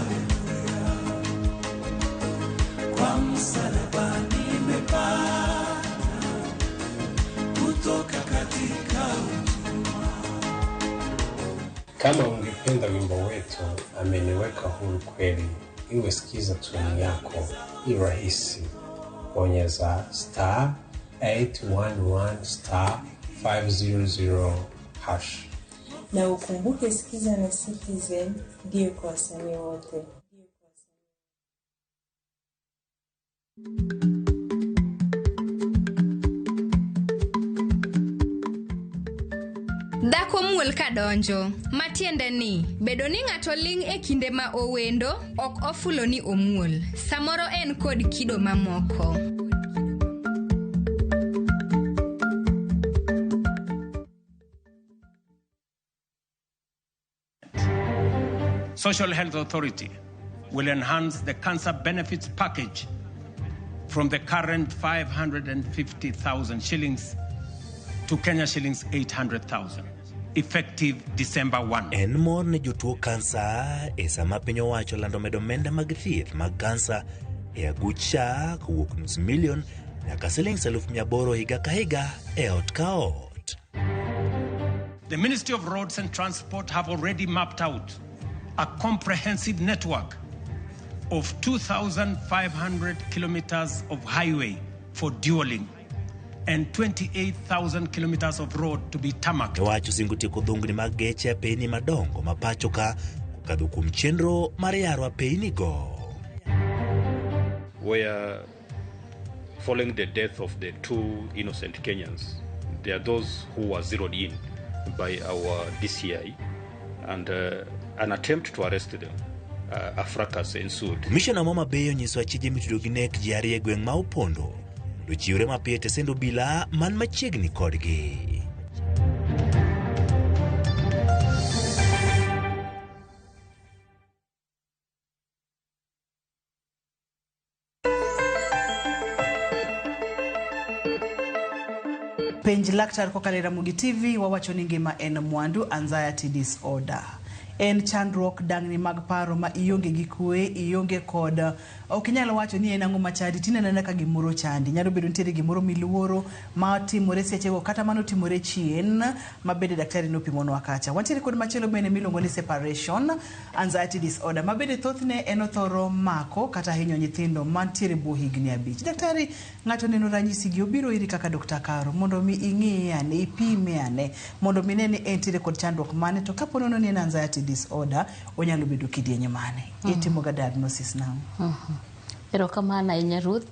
Kama ungependa wimbo wetu Ameniweka Huru Kweli, iwe sikiza tuni yako, ni rahisi. Bonyeza *811*500#. Na ukumbuke sikiza na Citizen ndio kwa wasanii wote. Dhako muol kadonjo, matiende ni, bedo ni ng'ato ling' e kinde ma owendo, ok ofulo ni omuol. Samoro en kod kido mamoko. Social Health Authority will enhance the cancer benefits package from the current 550,000 shillings to Kenya shillings 800,000, effective December 1. En mor ne jotuo kansa e sama piny owacho lando medo omenda mag thieth mag kansa e agucha kowuok nus milion nyaka shillings 800,000 higa ka higa e ot ka ot. The Ministry of Roads and Transport have already mapped out a comprehensive network of 2,500 kilometers of highway for dualing and 28,000 kilometers of road to be tarmacked. Wacho singutie kodhungni mag geche apeni madongo mapacho ka kokadho kuom chenro mar yaro apeni go. Where following the death of the two innocent Kenyans, there are those who were zeroed in by our DCI and an attempt to arrest them. A fracas ensued. Commissioner Mama Beyo nyiso achije mitudo gi nek ji ariyo e gweng' ma opondo mondo chiwre mapiyo te sendo bila man machiegni kodgi. Penj laktar kokalo Ramogi TV wawacho ni ngima en mwandu, anxiety disorder. En chandruok dangni mag paro ma ionge gi kwe, ionge kod ok inyalo wacho ni en ang'o machadi, tineno ka gimoro chandi. Nyalo bedo nitiere gimoro miluoro ma timore sechego kata mano timore chien ma bende daktari nopimonwa kacha. Wantiere kod machielo bende miluongo ni separation anxiety disorder ma bende thothne en othoro mako kata hinyo nyithindo mantiere buo higni 5. Daktari, ng'ato neno ranyisi gi obiro iri kaka Dr. Karo mondo mi ing'e ane, ipime ane, mondo mi ne ni entiere kod chandruok mane, to kapo nono ni en anxiety disorder onyalo bedo kidienye mane. Itimo ga diagnosis now. Erokamano ahinya Ruth.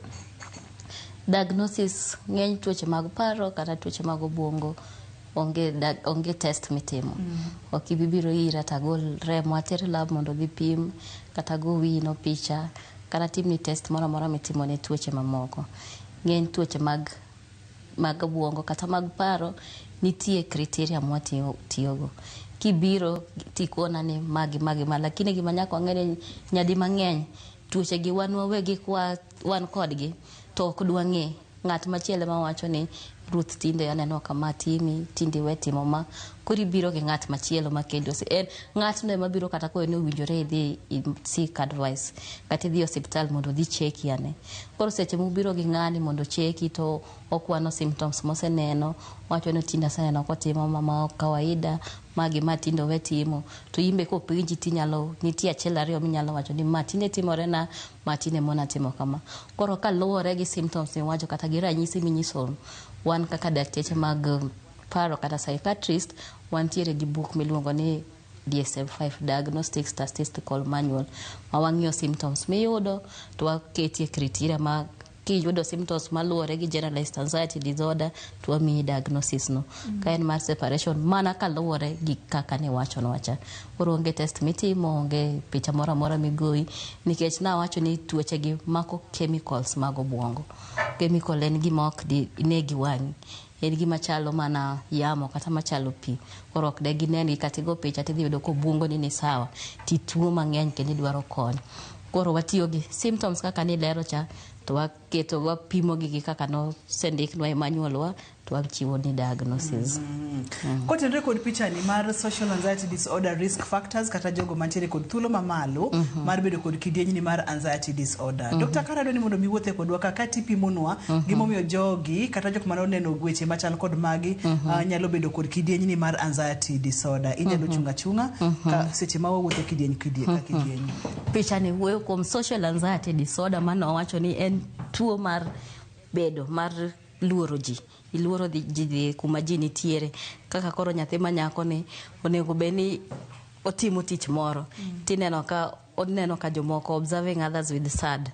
Diagnosis ng'eny tuoche mag paro kata tuoche mag obwongo onge test mitimo. Ok ibibiro ira tagol remo atere lab mondo bipim kata go wino picha kata timni test moro moro mitimo ne tuoche mamoko. Ng'eny tuoche mag obwongo kata mag paro nitie criteria mwatiyogo. Kibiro tikona ni magi lakini gima nyaka wang'e nyadi mang'eny tuoche gi wan wawegi kwa wan kodgi to ok dwa ng'e. Ng'at machielo ma wacho ni Ruth tinde aneno kama timi tinde wetimo ma kori biro gi ng'at machielo ma kendo en ng'at no mabiro kata ko ne winjore dhi seek advice kata dhi hospital mondo dhi cheki ane. Koro seche mubiro gi ng'ani mondo cheki to okwano symptoms moseneno wacho ni tinda saneno kotimo mama kawaida magi matindo wetimo to imbe ko pinji tinyalo nitie achiel ariyo minyalo wacho ni matine timore na matine mona timo kama. Koro kaluwore gi symptoms ni wacho kata gi ranyisi minyiso wan kaka dakteche mag paro kata psychiatrist wantiere gi book miluongo ni DSM-5 Diagnostic Statistical Manual ma wang'iyo symptoms miyudo to waketie criteria ma kiyudo symptoms maluwore gi generalized anxiety disorder to wamiyi diagnosis no. Ka en mar separation mana kaluwore gi kaka ne wacho wacha. Koro onge test mitimo, onge picha moro amora migoyi nikech na wacho ni tuoche gi mako chemicals mag obwongo. Chemical en gima ok negi wang'i. En gima chalo mana yamo kata machalo pi. Koro ok de gineni kata go picha tidhi yudo ko obwongo ni sawa ti tuo mang'eny kendo dwaro kony. Koro watiyo gi symptoms kaka ni lero cha to waketo wapimo gi kaka no sendiknwa e manualwa to wachiwo ni diagnosis. Kotenre kod pichani mar social anxiety disorder risk factors kata jogo mantiere kod thuolo mamalo mar bedo kod kidieny mar anxiety disorder. Dr. Karado ni mondo miwuothe kodwa kaka tipimonwa gimomiyo jogi kata jok mane oneno weche machal kod magi nyalo bedo kod kidieny mar anxiety disorder. Inyalo chunga ka seche ma wawuotho kidieny. Pichani wuoyo kuom social anxiety disorder mano wacho ni en tuo mar bedo mar luoro ji. Iluoro ji kuma ji nitiere kaka koro nyathi manyako ni onego beni otimo tich moro tineno ka jomoko observing others with sad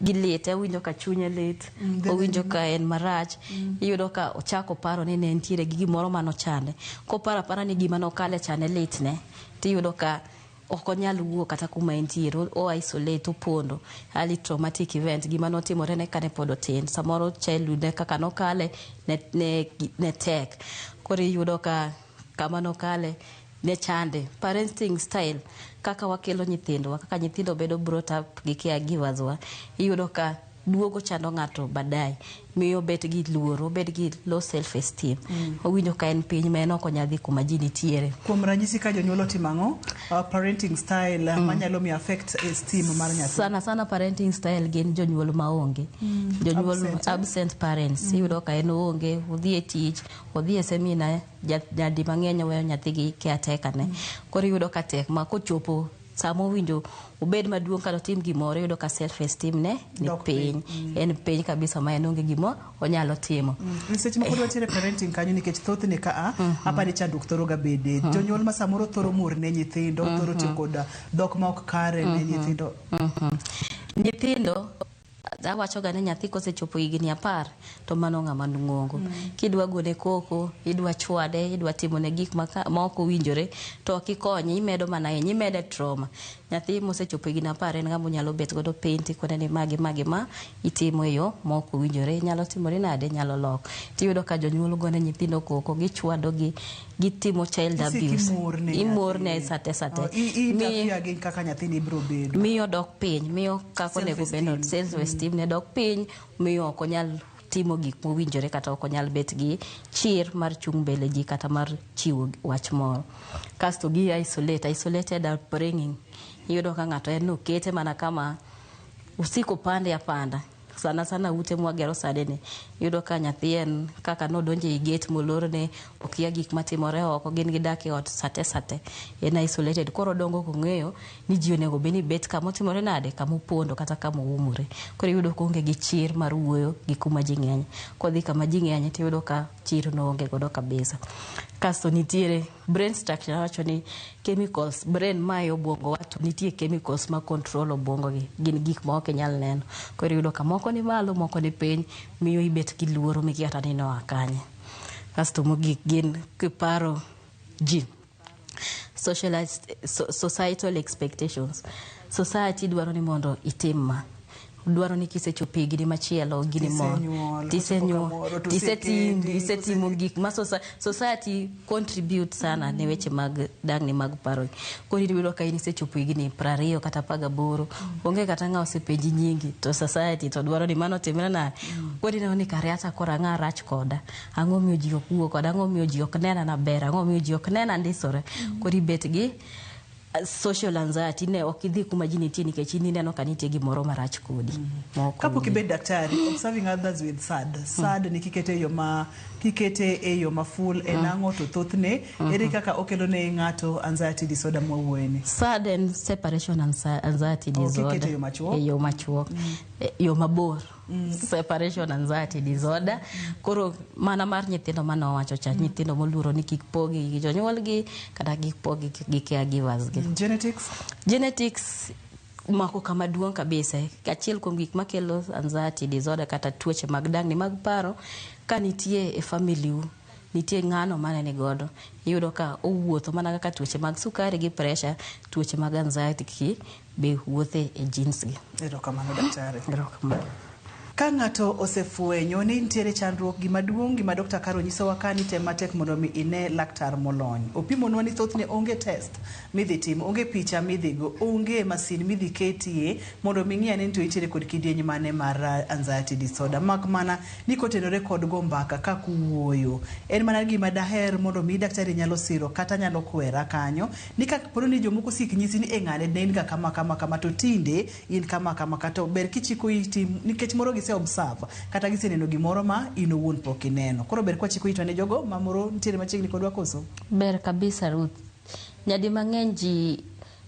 gilete winjo ka chunye lit owinjo ka en marach iyudo ka ochako paro ni ne ntiere gi gimoro mano chande kopara ni gima no kale chane litne tiyudo ka okonyal wuok kata kuma entiere o isolate opondo early traumatic event gima notimore ne kane pod otin samoro childhood kaka nokale ne tek koro iyudo ka kama nokale ne chande parenting style kaka wakelo nyithindo kaka nyithindo bedo brought up gi caregivers wa iyudo ka duogo chando ng'ato badai miyo bet gi luoro bet gi low self esteem owinjo ka en piny ma en ok onyadhi kuma ji nitiere. Kuom ranyisi ka jonyuol otimang'o parenting style manyalo mi affect esteem mar nyathi. Sana parenting style gin jonyuol maonge jonyuol absent parents iyudo ka en onge odhi e tich odhi e seminar jadi mang'eny weyo nyathi gi caretaker ne koro iyudo ka tek ma kochopo samo winjo obed maduong' kata tim gimoro iyudo ka self esteem ne ni piny en piny kabisa ma en onge gimo onyalo timo. Seche moko dwatiere parenting kanyo nikech thothne ka apa ni chandruok thoro ga bede jonyuol ma samoro thoro mur ne nyithindo thoro tiyo kod dhok ma ok kare ne nyithindo awacho ga ne nyathi kosechopo higni 10 to mano ng'ama ng'ongo kidwa gone koko idwa chwade idwa timo ne gik ma ok owinjore to kikonye imedo mana imede trauma nyathi mosechopo higni 10 en ng'ama nyalo bet godo painti kone ni magi ma itimo e yo ma ok owinjore nyalo timore nade nyalo lok tiyudo ka jonyuol gone nyithindo koko gichwado gitimo child abuse imorne sate interfere gi kaka nyathini bro bedo miyo dok piny miyo kako nego beno self esteem ne dok piny miyo ok onyal timo gik mowinjore kata ok onyal bet gi chir mar chung mbele ji kata mar chiwo wach moro kasto gi isolated upbringing iyudo ka ng'ato en okete mana kama usiko pande ya panda sana ute mwagero sadene yudo ka nyathi en kaka nodonje i gate molor ne okia gik matimore oko gin gidake ot sate en isolated koro dongo kong'eyo ni ji onego beni bet kama otimore nade kama opondo kata kama oumore koro yudo konge gi chir mar wuoyo gi kuma ji ng'eny kodhi kama ji ng'eny tiyudo ka chir no onge godo kabisa kasto nitiere brain structure wacho ni chemicals brain mayo obwongo wato nitie chemicals ma control obwongo gin gik ma ok nyal neno koro yudo ka moko ni malo moko ni piny miyo ibet gi luoro mikiata ni no akanye kasto mogik gin kiparo ji societal expectations society dwaro ni mondo itimma dwaro ni kisechopo higni machielo gini mo tisetimo gik ma society contribute sana ne weche mag dangni mag paro koro iyudo ka isechopo higni 20 kata 18 onge kata ng'a osepenji nyingi to society to dwaro ni mano timre na koro ineno ni kare ata kora ng'a rach koda ang'o miyo ji ok wuo koda ang'o miyo ji ok nena na ber ang'o miyo ji ok nena ndisore koro ibet gi social anxiety ne okidhi kuma ji nitie nikech ineno ka nitie gimoro marach kodi kapok ibed daktari observing others with sad ni kikete e yo ma full enang'o to thothne ere kaka okelo ne ng'ato anxiety disorder mwuoyeni sad and separation anxiety disorder e yo machuok yo mabor separation anxiety disorder koro mana mar nyithindo mano wacho cha nyithindo moluoro ni kik pogi gi jonyuolgi kata kik pogi gi caregivers gi genetics mako kama duong' kabisa achiel kuom gik makelo anxiety disorder kata tuoche mag dangni mag paro ka nitie e family nitie ng'ano mane ni godo iyudo ka owuotho mana kaka tuoche mag sukari gi pressure tuoche mag anxiety ki be wuothe e genes gi erokamano daktari Ka ng'ato osefwenyo ni nitiere chandruok gimaduong' gima Dr. Caro nyisowa ka ni tem matek mondo mi ine laktar molony. Opimonwa ni thothne onge test midhi tim, onge picha midhi go, onge masin midhi ketie mondo mi ng'e ni nitiere kod kidieny mane mar anxiety disorder. Mak mana ni kotenore kod go mbaka ka kuwuoyo. En mana gima daher mondo mi daktari nyalo siro kata nyalo kwera kanyo ni ka pono ni jomoko sik nyisi ni eng'ane ne in ga kama to tinde in kama kato ber kichiko iti nikech moro gise observe kata gise neno gimoro ma in owuon pok ineno. Koro ber kwa chiko itone jogo ma moro nitiere machiegni kodwa koso. Ber kabisa Ruth. Nyadi mang'eny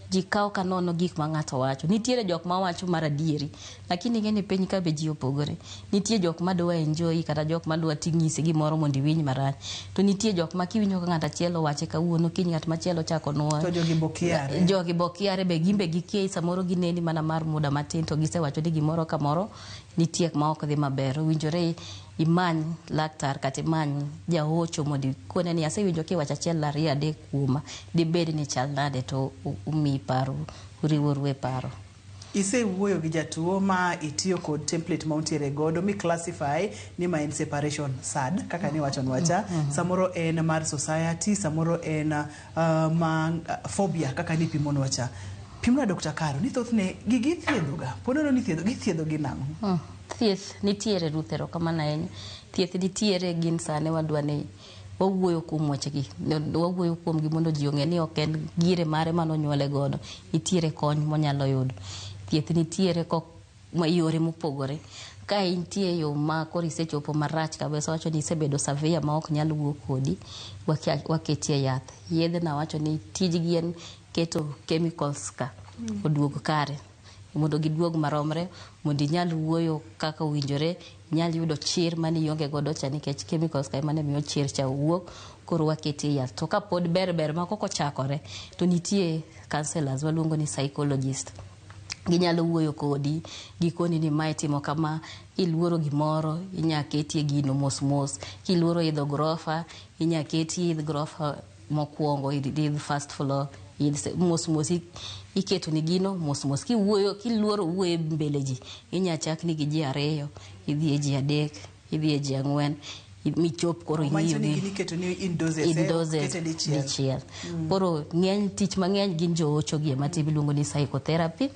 ji kawo kanono gik ma ng'ato wacho. Nitiere jok ma wacho mar adieri, lakini ng'eni piny ka be ji opogore. Nitie jok ma dwa enjoy kata jok ma dwa ting'isi gimoro mondo iwinj marach. To nitie jok ma kiwinjo ka ng'ato achiel wache kawuono kiny ng'at machielo chako nuoyo. To jogi bokiare. Jogi bokiare be gimbe gikie samoro gineni mana mar muda matin to gisewacho ni gimoro kamoro nitie ma ok dhi maber. Winjore imany laktar kata imany jahocho mondo ikone ni asewinjo kiwacho achiel ariyo adek kuoma dibed ni chal nade to umi paro uriworu e paro. Isewuoyo gi jatuo ma itiyo kod template ma untiere godo mi classify ni ma en separation sad kaka ni wacho nwacha samoro en mar society samoro en phobia kaka ni pimono wacha. Pimna Dr. Caro ni thothne gigi thiedhoga ponono ni thiedho gi nang'o? Thieth nitiere Ruthero kama naeny. Thieth nitiere gin sane wadwa ni wawuoyo kuom wechegi. Wawuoyo kuom gi mondo ji ong'e ni ok en gire mare manonyuole godo. Nitiere kony monyalo yudo. Thieth nitiere yore mopogore. Ka intie yo ma koro isechopo marach kabisa wacho ni isebedo severe ma ok nyal wuok kodi, waketie yath. Yedhe na wacho ni tijgi en keto chemicals ka oduog kare mondo giduog maromre mondo inyal wuoyo kaka owinjore, inyal yudo chir mane ionge godo cha nikech chemicals ka emane miyo chir cha wuok. Koro waketie yath. To ka pod ber ma koko chakore to nitie counselors waluongo ni psychologist. Ginyalo wuoyo kodi gikoni ni mae timo kama, iluoro gimoro inya ketie gino mos kiluoro idho grofa inya ketie idho grofa mokwongo idh first floor mos iketo ni gino mos kiwuoyo kiluoro wuoyo mbele ji inya chak ni gi ji ariyo idhi e ji adek idhi e ji ang'wen michop koro ing'iyo ni in doses dichiel. Koro ng'eny tich mang'eny gin joocho gi ema iluongo ni psychotherapy.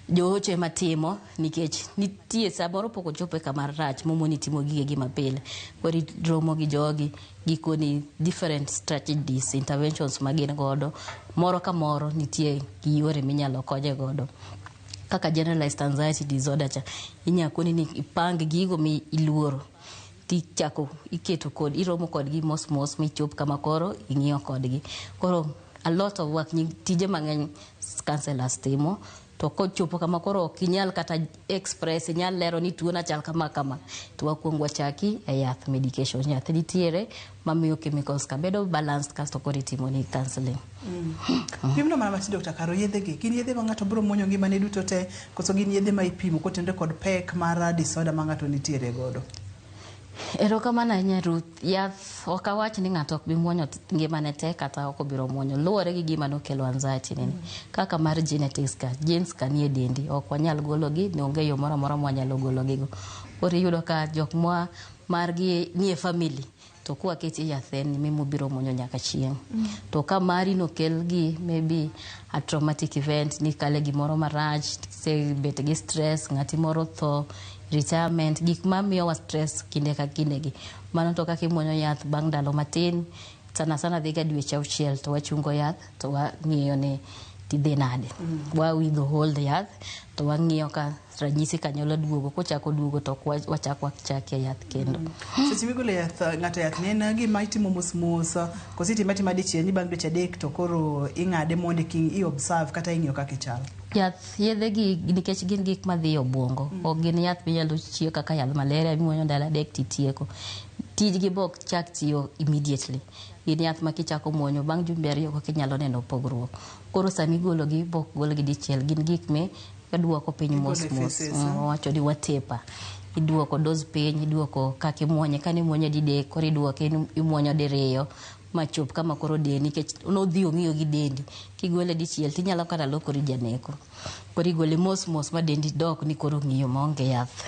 Joocho ema timo nikech nitie samoro pok ochopo kama rach momoni timo gige mapile. Koro romo gi jogi gikoni different strategies interventions magin godo. Moro ka moro nitie gi yore minyalo konye godo. Kaka generalized anxiety disorder cha inyakoni ni ipang gigo mi iluoro tichako iketo kod iromo kodgi mos michop kama koro ing'iyo kodgi. Koro a lot of work tije mang'eny counselors timo to kochopo kama koro ok inyal kata express inyal lero ni tuo na chal kama to wakuongo chaki e yath medication. Yath nitiere mamiyo chemicals ka bedo balanced kasto koro itimo ni counseling. Pimno mana mati Dr. Caro yedhe gi gin yedhe ma ng'ato biro muonyo ngimane duto te koso gin yedhe ma ipimo kotende kod pek mar disorder ma ng'ato nitiere godo? Erokamano ahinya Ruth. Yath ok awach ni ng'ato ok bi muonyo ngimane te kata ok obiro muonyo. Luwore gi gima nokelo anxiety nini. Kaka mar genetics ka, genes ka nie dendi. Ok wanyal gologi, ne onge yo moro amora mwanyalo gologigo. Koro iyudo ka jok margi nie family to kwa keti yathen mimo biro muonyo nyaka chieng'. To ka mari nokel gi maybe a traumatic event ni kale gimoro marach, se bet gi stress, ng'ati moro tho, retirement, gik ma miyo wa stress kinde ka kinde gi. Mano to kaka imuonyo yath bang' ndalo matin, sana dhiga dweche 6 to wachungo yath to wang'iyo ni tidhi nade. Wawidho hold yath to wang'iyo ka ranyisi kanyalo duogo, kochako duogo to wachako yath kendo. Seche migolo yath ng'ato yath nena gima itimo mos kositi matima dichiel ni bang' dweche adek to koro ing'ade mondo i observe kata ing'iyo kaka ichalo. Yath yedhe gi nikech gin gik madhi obwongo. Ok gin yath minyalo chiyo kaka yath malaria mimuonyo ndalo adek titieko. Tijgi bok chak tiyo immediately. Gin yath ma kichako muonyo bang' jumbe 2 kaka inyalo neno pogruok. Koro sami gologi bok golgi dichiel gin gik me kaduoko piny mos wacho ni watepa. iduoko dose piny, iduoko kaka imuonye, kane imuonye didek, koro iduoke imuonyo diriyo machop kama koro dendi, nikech nodhi ong'iyo gi dendi. Kigole dichiel tinyalo kata lokori janeko. Koro igole mos mos ma dendi dok ni koro ng'iyo maonge yath.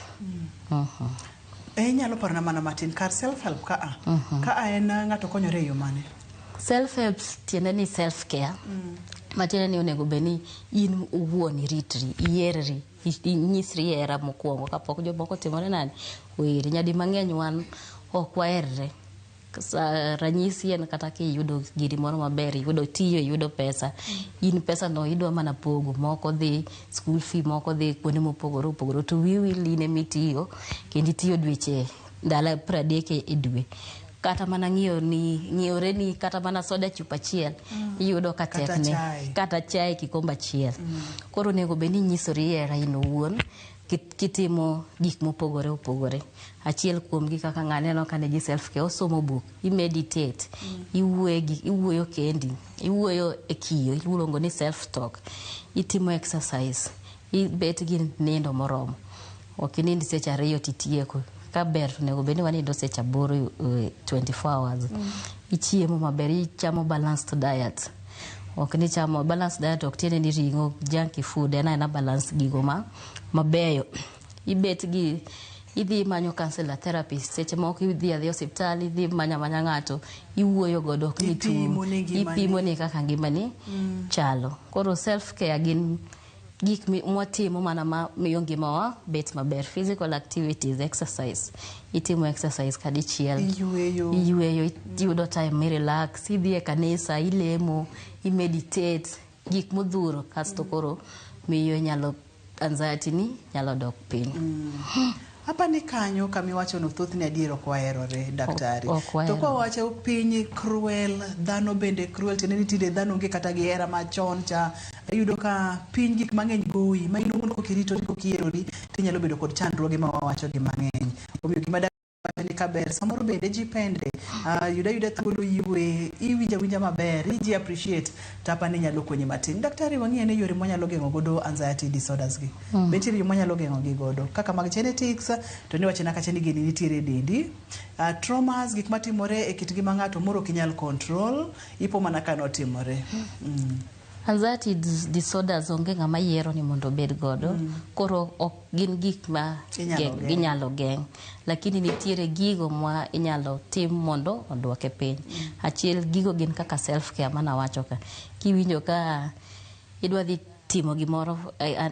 Nyalo parna mana matin kar self help ka en ng'ato konyore e yo mane? Self help tiende ni self care. Matiende ni onego beni in uwuon iritri, iyerri, inyisri hera mokwongo kapok jomoko timore nani weri. Nyadi mang'eny wan ok waherre. Ranyisi en kata kiyudo giri moro maber, iyudo tiyo, iyudo pesa, in pesa no idwa mana pogo, moko dhi school fee, moko dhi kuonde mopogore opogore, to wiwil ine mitiyo kendo itiyo dweche ndalo 30 e dwe. Kata mana ng'iore ni kata mana soda chupa achiel iyudo ka tekne, kata chai kikombe achiel. Koro nego beni nyisori hera in owuon kitimo gik mopogore opogore. Achiel kuom gi kaka ng'aneno kane ji self care, osomo book, imeditate, iwuoyo kendi, iwuoyo e kiyo, iluongo ni self talk, itimo exercise, ibet gi nindo moromo. Ok inindi seche 2 titieko. Ka ber to nego beni wanindo seche 8 24 hours. Ichiemo maber, ichamo balanced diet. Ok ni chamo balanced diet, ok tiene ni ringo, junky food, ena balance gigo mabeyo. Ibet gi idhi manyo counselor therapist, seche moko idhi adhi hospital, idhi manya ng'ato, iwuoyo godo ok ni tuo, ipimo ni kaka ngimani chalo. Koro self care gin gik mwatimo mana ma miyo ngimawa bet maber. Physical activities, exercise, itimo exercise kadichiel, iyueyo, iyudo time mi relax, idhi e kanisa, ilemo, imeditate, gik modhuro, kasto koro miyo nyalo anxiety ni nyalo dok piny. Hapa ni kanyo kamiwacho no thoth ni adiero kwa erore daktari. To kwa wacho piny cruel, dhano bende cruel, tene ni tinde dhano nge kata gi era machon cha, yudo ka piny gik mang'eny goyi, ma ino mondo kokirito ni kokierori, tinyalo bedo kod chandruoge ma wawacho gi mang'eny. Omiyo gima ni kaber, samoro bende ji pende, yuda thuolo iwinja maber, iji appreciate, tapa ni nyalo konyi matin. Daktari wang'iye ne yore mwanyalo geng'o godo anxiety disorders gi. Betiere yo mwanyalo geng'o gi godo. Kaka mag genetics, to ni wachena kacha ni gini nitiere dendi. Traumas, gik matimore e kit ngima ng'ato moro kinyal control, ipo mana kano timore. Anxiety disorders onge ng'ama yiero ni mondo bed godo. Koro ok gin gik ma ginyalo geng'. Lakini nitiere gigo ma inyalo tim mondo odwoke piny. Achiel gigo gin kaka self care mana wacho ka. Kiwinjo ka idwa dhi timo gimoro,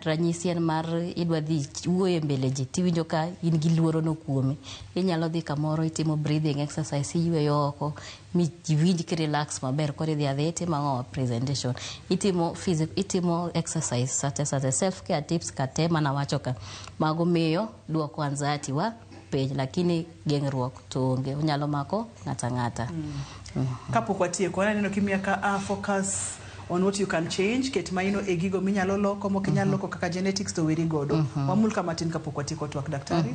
ranyisi en mar idwa dhi wuoyo e mbele ji, tiwinjo ka in gi luoro no kuomi, inyalo dhi kamoro itimo breathing exercise, iyueyo oko, iwinj ki relax maber, koro idhi adhi itimo presentation, itimo exercise sate self care tips kate mana wacho ka. Mago miyo duoko anxiety wa piny, lakini geng'ruok to onge, unyalo mako ng'ata. Kapok watieko, aneno kimia ka focus on what you can change, ket maino e gigo minyalo loko, mokinyalo loko kaka genetics to weri godo. Wamul kamatin kapok watieko twak daktari.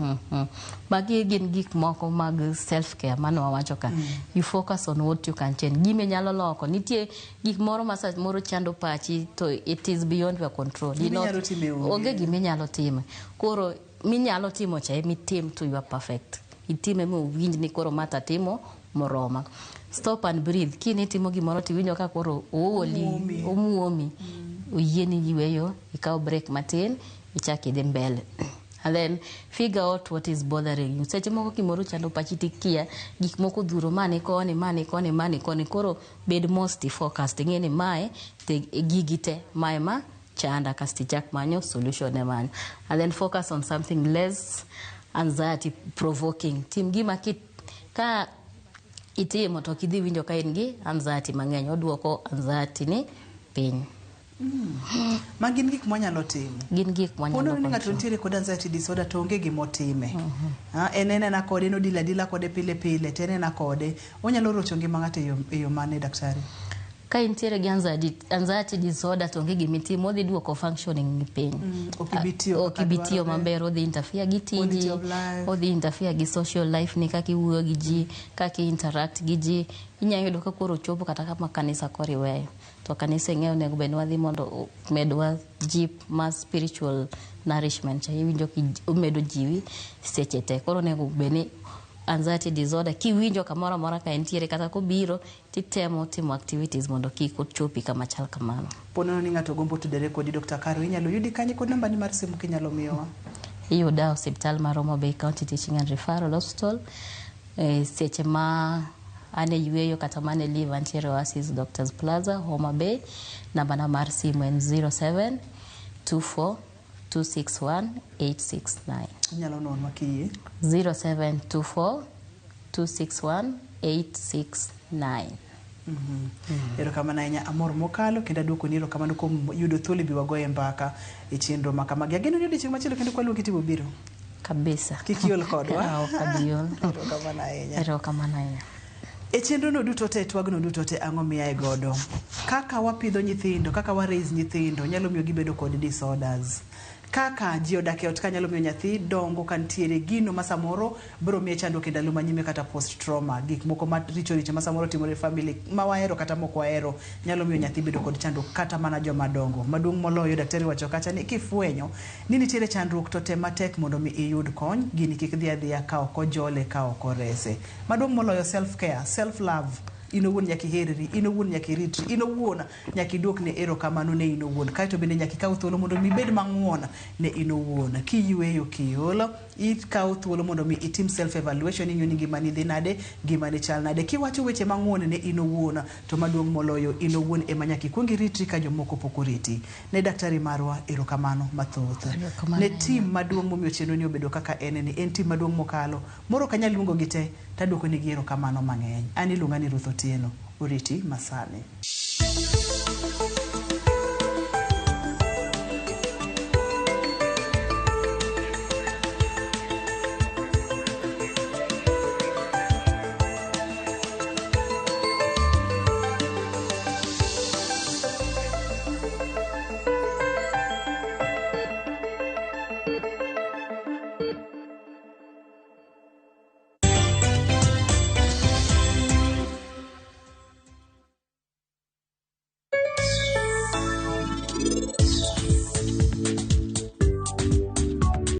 Magi gin gik moko mag self care mano wawacho ka. You focus on what you can change. Gime nyalo loko, nitie gik moro moro chando pachi, to it is beyond your control. Onge gime nyalo time. Koro minyalo timo cha mitim to you are perfect. Itime mo winj ni koro mata timo moroma. Stop and breathe. Kini timo gimoro tiwinjo ka koro omuomi, uyieni yweyo, ikaw break matin, ichaki dhi mbele. And then figure out what is bothering you. Seche moko kimoro chando pachi tikia, gik moko dhuro mani koni, koro bed most focused. Ngeni mae, gigite, mae ma chanda kasti chak manyo, solution e manyo. And then focus on something less anxiety provoking. Tim gima ka itimo to kidhi winjo ka in gi anxiety mang'eny, oduoko anxiety ni piny. Ma gin gik mwanyalo timo. Gin gik mwanyalo timo. Pono ni ng'ato nitiere kod anxiety disorder to onge gimotime. Enena kode, no dila kode pile, tenena kode. Onyalo rocho ngima ng'ato e yo mane daktari? Ka intiere gi anxiety disorder to onge gimitimo, odhi duoko functioning ni piny. Okibitiyo maber, odhi interfere gi tiji, odhi interfere gi social life ni, kaki wuoyo gi ji, kaki interact gi ji. Inyalo yudo ka koro chopo kata kama kanisa kori weyo. to kanisa ng'eyo nego ben wadhi mondo medwa jip ma spiritual nourishment iwinjo medo jiwi seche te koro nego beni anxiety disorder kiwinjo kamoro mora ka entiere kata kobiro titemo timo activities mondo kik ochopi kama chal kamano. Ponono ni ng'ato gombo tudore kodi Dr. Caro inyalo yudi kanye kod namba ni mar simu kinyalo miyowa? Iyuda hospital mar Homa Bay County Teaching and Referral Hospital seche ma ane yueyo kata mane live antiere Oasis Doctors Plaza Homa Bay. Namba na mar simu en 0724261869. Nyalo nono kiye 0724261869. Erokamano ahinya amor mokalo kendo aduoko ni erokamano kuom yudo thuolo bi wagoye mbaka e chenro makamagi. Ageno ni odiochieng' machielo kendo kwaluongi timo biro kabisa kik iol kodwa. Kabiol. Erokamano ahinya. Erokamano ahinya. E chenro no duto te twagno duto te ang'o miyae godo kaka wapidho nyithindo, kaka wa raise nyithindo nyalo miyo gibedo kod disorders, kaka ji odak e ot ka nyalo miyo nyathi dongo kantiere gino ma samoro biro miye chandruok e ndalo manyime kata post trauma, gik moko maricho ma samoro timore e family ma wahero kata mok wahero nyalo miyo nyathi bedo kod chandruok kata mana joma dongo. Maduong' moloyo daktari wacho kacha ni kifwenyo ni nitiere chandruok to tem matek mondo mi iyud kony, gini kik dhi adhiya ka ok ojole ka ok orese. Maduong' moloyo self care, self love. Ino wuon nyaki herri, ino wuon nyaki ritri, ino wuon nyaki duok ne erokamano ne ino wuon. Kaito bende nyaki kaw thuolo mondo mi bed mang'won ne ino wuon. Kiyueyo kiolo, ikaw thuolo mondo mi itim self evaluation inyo ni ngimani dhi nade, ngimani chal nade. Kiwacho weche mang'won ne ino wuon, to maduong' moloyo ino wuon ema nyaki kuongi ritri ka jomoko pok oriti. Ne daktari marwa erokamano mathoth. Ne team maduong' momiyo chenro ni obedo kaka en team maduong' mokalo. Moro kanyal luongo gite taduoko ni erokamano mang'eny. Ani luonga ni Ruth Otieno, oriti masani.